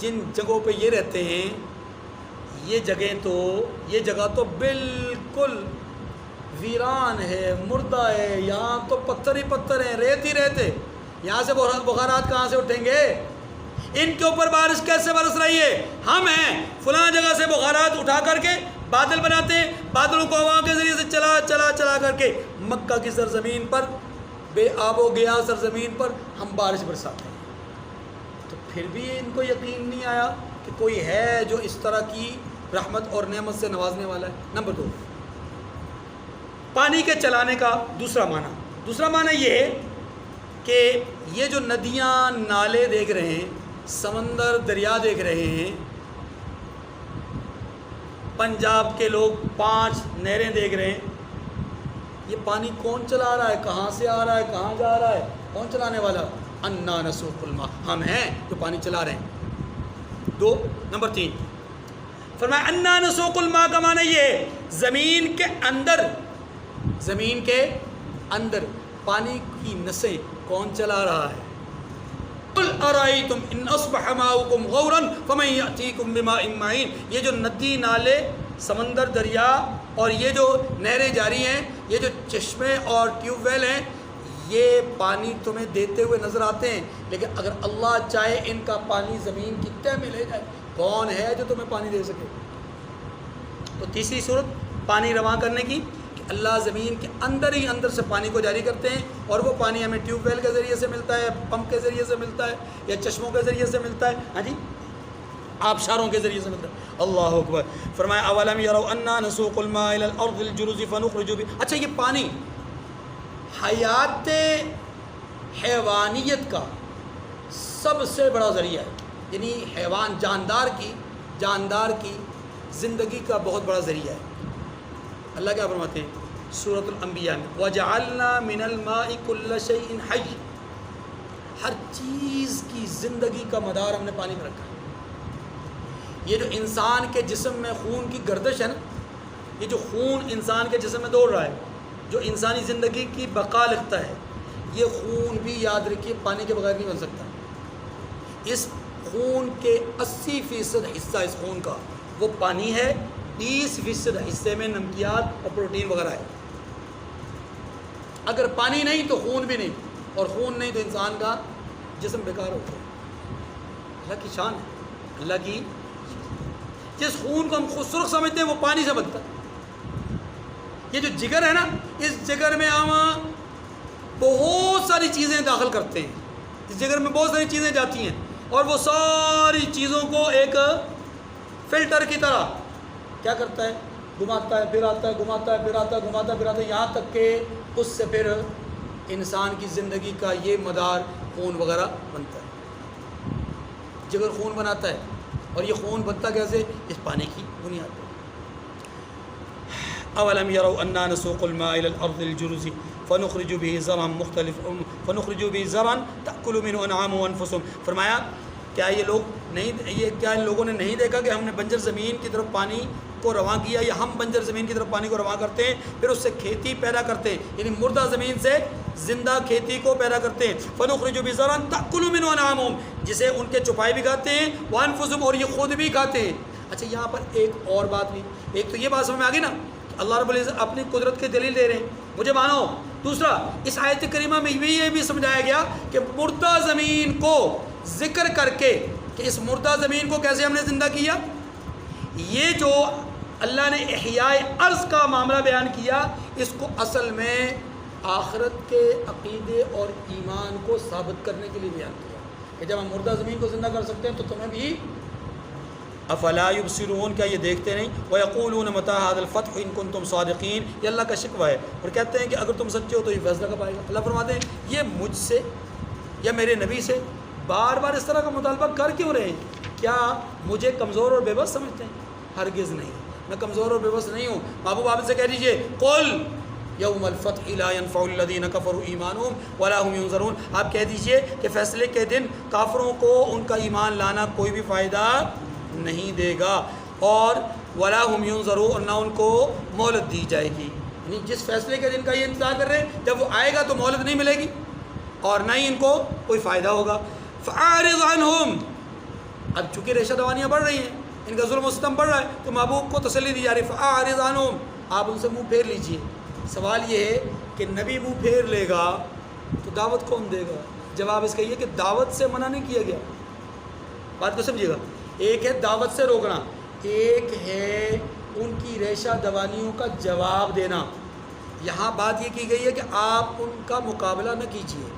Speaker 1: جن جگہوں پہ یہ رہتے ہیں یہ جگہ تو بالکل ویران ہے، مردہ ہے، یہاں تو پتھر ہی پتھر ہیں، ریت ہی ریت ہے، یہاں سے بخارات کہاں سے اٹھیں گے؟ ان کے اوپر بارش کیسے برس رہی ہے؟ ہم ہیں فلاں جگہ سے بخارات اٹھا کر کے بادل بناتے ہیں، بادلوں کو ہوا کے ذریعے سے چلا کر کے مکہ کی سرزمین پر بے آب و گیا سرزمین پر ہم بارش برساتے ہیں. تو پھر بھی ان کو یقین نہیں آیا کہ کوئی ہے جو اس طرح کی رحمت اور نعمت سے نوازنے والا ہے. نمبر 2، پانی کے چلانے کا دوسرا معنی یہ ہے کہ یہ جو ندیاں نالے دیکھ رہے ہیں، سمندر دریا دیکھ رہے ہیں، پنجاب کے لوگ 5 نہریں دیکھ رہے ہیں، یہ پانی کون چلا رہا ہے، کہاں سے آ رہا ہے، کہاں جا رہا ہے، کون چلانے والا؟ انا نسوق الماء، ہم ہیں جو پانی چلا رہے ہیں. 2 نمبر 3 فرمایا انا نسوق الماء کا معنی یہ ہے زمین کے اندر پانی کی نسیں کون چلا رہا ہے؟ قل ارائیتم ان اصبح ماؤکم غورا فمن یأتیکم بماء معین. یہ جو ندی نالے سمندر دریا اور یہ جو نہریں جاری ہیں، یہ جو چشمے اور ٹیوب ویل ہیں، یہ پانی تمہیں دیتے ہوئے نظر آتے ہیں، لیکن اگر اللہ چاہے ان کا پانی زمین کی تہ میں لے جائے، کون ہے جو تمہیں پانی دے سکے؟ تو تیسری صورت پانی رواں کرنے کی کہ اللہ زمین کے اندر ہی اندر سے پانی کو جاری کرتے ہیں، اور وہ پانی ہمیں ٹیوب ویل کے ذریعے سے ملتا ہے، پمپ کے ذریعے سے ملتا ہے، یا چشموں کے ذریعے سے ملتا ہے، ہاں جی آبشاروں کے ذریعے سے ملتا ہے. اللہ اکبر. فرمایا اولم یروا انا نسوق الماء الى الارض الجرز فنخرج به. اچھا یہ پانی حیات حیوانیت کا سب سے بڑا ذریعہ ہے، یعنی حیوان جاندار کی زندگی کا بہت بڑا ذریعہ ہے. اللہ کیا فرماتے ہیں سورۃ الانبیاء میں وَجَعَلْنَا مِنَ الْمَاءِ كُلَّ شَيْءٍ حَيٍّ. ہر چیز کی زندگی کا مدار ہم نے پانی میں رکھا ہے. یہ جو انسان کے جسم میں خون کی گردش ہے نا، یہ جو خون انسان کے جسم میں دوڑ رہا ہے، جو انسانی زندگی کی بقا لکھتا ہے، یہ خون بھی یاد رکھیے پانی کے بغیر نہیں بن سکتا. اس خون کے 80% حصہ اس خون کا وہ پانی ہے، 20% حصے میں نمکیات اور پروٹین وغیرہ ہے. اگر پانی نہیں تو خون بھی نہیں، اور خون نہیں تو انسان کا جسم بیکار ہوتا ہے. اللہ کی شان ہے، اللہ کی جس خون کو ہم خوبصورت سمجھتے ہیں وہ پانی سے بنتا ہے. یہ جو جگر ہے نا، اس جگر میں ہم بہت ساری چیزیں داخل کرتے ہیں، اس جگر میں بہت ساری چیزیں جاتی ہیں، اور وہ ساری چیزوں کو ایک فلٹر کی طرح کیا کرتا ہے، گھماتا ہے پھر آتا ہے، گھماتا ہے پھر آتا ہے، گھماتا ہے پھر آتا ہے، یہاں تک کہ اس سے پھر انسان کی زندگی کا یہ مدار خون وغیرہ بنتا ہے. جگر خون بناتا ہے، اور یہ خون بنتا کیسے؟ اس پانی کی بنیاد پر. اولم یروا انا نسوق الماء الى الارض الجرز فنخرج به زرعا تاكل منه انعام وانفسهم. فرمایا کیا ان لوگوں نے نہیں دیکھا کہ ہم نے بنجر زمین کی طرف پانی کو رواں کیا، یا ہم بنجر زمین کی طرف پانی کو رواں کرتے ہیں، پھر اس سے کھیتی پیدا کرتے ہیں، یعنی مردہ زمین سے زندہ کھیتی کو پیدا کرتے ہیں. فنخرج به زرعا تاكل منه انعامهم، جسے ان کے چوپائے بھی کھاتے ہیں، وانفسهم، اور یہ خود بھی کھاتے ہیں. اچھا یہاں پر ایک اور بات بھی، ایک تو یہ بات سمجھ میں آ گئی نا، اللہ رب العزت اپنی قدرت کی دلیل دے رہے ہیں، مجھے مانو. دوسرا اس آیت کریمہ میں یہ بھی سمجھایا گیا کہ مردہ زمین کو ذکر کر کے کہ اس مردہ زمین کو کیسے ہم نے زندہ کیا. یہ جو اللہ نے احیاء ارض کا معاملہ بیان کیا، اس کو اصل میں آخرت کے عقیدے اور ایمان کو ثابت کرنے کے لیے بیان کیا کہ جب ہم مردہ زمین کو زندہ کر سکتے ہیں تو تمہیں بھی افلا یبصرون، کیا یہ دیکھتے نہیں؟ وَيَقُولُونَ مَتَىٰ هَٰذَا الْفَتْحُ إِن كُنتُمْ صَادِقِينَ. یہ اللہ کا شکوہ ہے، اور کہتے ہیں کہ اگر تم سچے ہو تو یہ فیصلہ کب آئے گا. اللہ فرماتے ہیں یہ مجھ سے یا میرے نبی سے بار بار اس طرح کا مطالبہ کر کیوں رہے ہیں؟ کیا مجھے کمزور اور بے بس سمجھتے ہیں؟ ہرگز نہیں، میں کمزور اور بے بس نہیں ہوں. محبوب آپ سے کہہ دیجئے قل یوم الفتح لا ينفع الذین کفروا ایمانہم ولا هم ينظرون. آپ کہہ دیجئے کہ فیصلے کے دن کافروں کو ان کا ایمان لانا کوئی بھی فائدہ نہیں دے گا، اور ولا هم ينظرون، اور نہ ان کو مہلت دی جائے گی. یعنی جس فیصلے کے دن کا یہ انتظار کر رہے ہیں، جب وہ آئے گا تو مہلت نہیں ملے گی اور نہ ہی ان کو کوئی فائدہ ہوگا. فاعرض عنہم. اب چونکہ ریشہ دوانیاں بڑھ رہی ہیں، ان کا ظلم و ستم بڑھ رہا ہے، تو محبوب کو تسلی دی جا رہی ہے فاعرض عنہم، آپ ان سے منہ پھیر لیجئے. سوال یہ ہے کہ نبی منہ پھیر لے گا تو دعوت کون دے گا؟ جواب اس کا یہ کہ دعوت سے منع نہیں کیا گیا. بات کو سمجھیے گا، ایک ہے دعوت سے روکنا، ایک ہے ان کی ریشہ دوانیوں کا جواب دینا. یہاں بات یہ کی گئی ہے کہ آپ ان کا مقابلہ نہ کیجیے،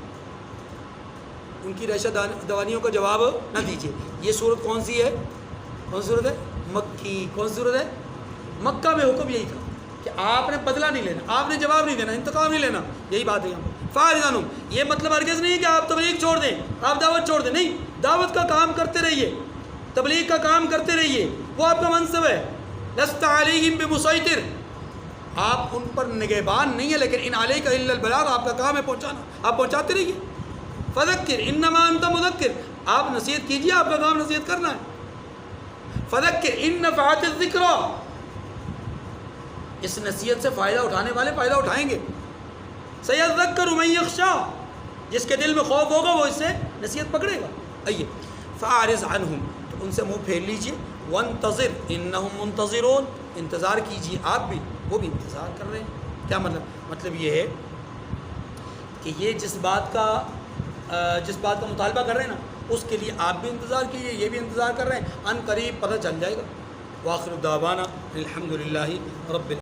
Speaker 1: ان کی ریشہ دوانیوں کا جواب نہ دیجیے۔ یہ صورت کون سی ہے؟ کون سی صورت ہے؟ مکی۔ کون سی صورت ہے؟ مکہ میں حکم یہی تھا کہ آپ نے بدلہ نہیں لینا، آپ نے جواب نہیں دینا، انتقام نہیں لینا، یہی بات ہے یہاں پر۔ فَأَعْرِضْ عَنْهُمْ، یہ مطلب ہرگز نہیں کہ آپ تبلیغ چھوڑ دیں، آپ دعوت چھوڑ دیں، نہیں، دعوت کا کام کرتے رہیے، تبلیغ کا کام کرتے رہیے، وہ آپ کا منصب ہے۔ لَسْتَ عَلَيْهِمْ بِمُسَيْطِرٍ، آپ ان پر نگہبان نہیں ہے، لیکن ان علیک الا البلاغ، آپ کا کام ہے پہنچانا، آپ پہنچاتے رہیے۔ فذکر انما انت مذکر، آپ نصیحت کیجیے، آپ کا کام نصیحت کرنا ہے۔ فذکر ان نفعت الذکریٰ، اس نصیحت سے فائدہ اٹھانے والے فائدہ اٹھائیں گے۔ سیذکر من یخشی، جس کے دل میں خوف ہوگا وہ اس سے نصیحت پکڑے گا۔ آئیے، فاعرض عنہم، تو ان سے منہ پھیر لیجیے، وانتظر انہم منتظرون، انتظار کیجیے آپ بھی، وہ بھی انتظار کر رہے ہیں۔ کیا مطلب؟ مطلب یہ ہے کہ یہ جس بات کا مطالبہ کر رہے ہیں نا، اس کے لیے آپ بھی انتظار کیجیے، یہ بھی انتظار کر رہے ہیں، ان قریب پتہ چل جائے گا۔ وآخر دعوانا الحمدللہ رب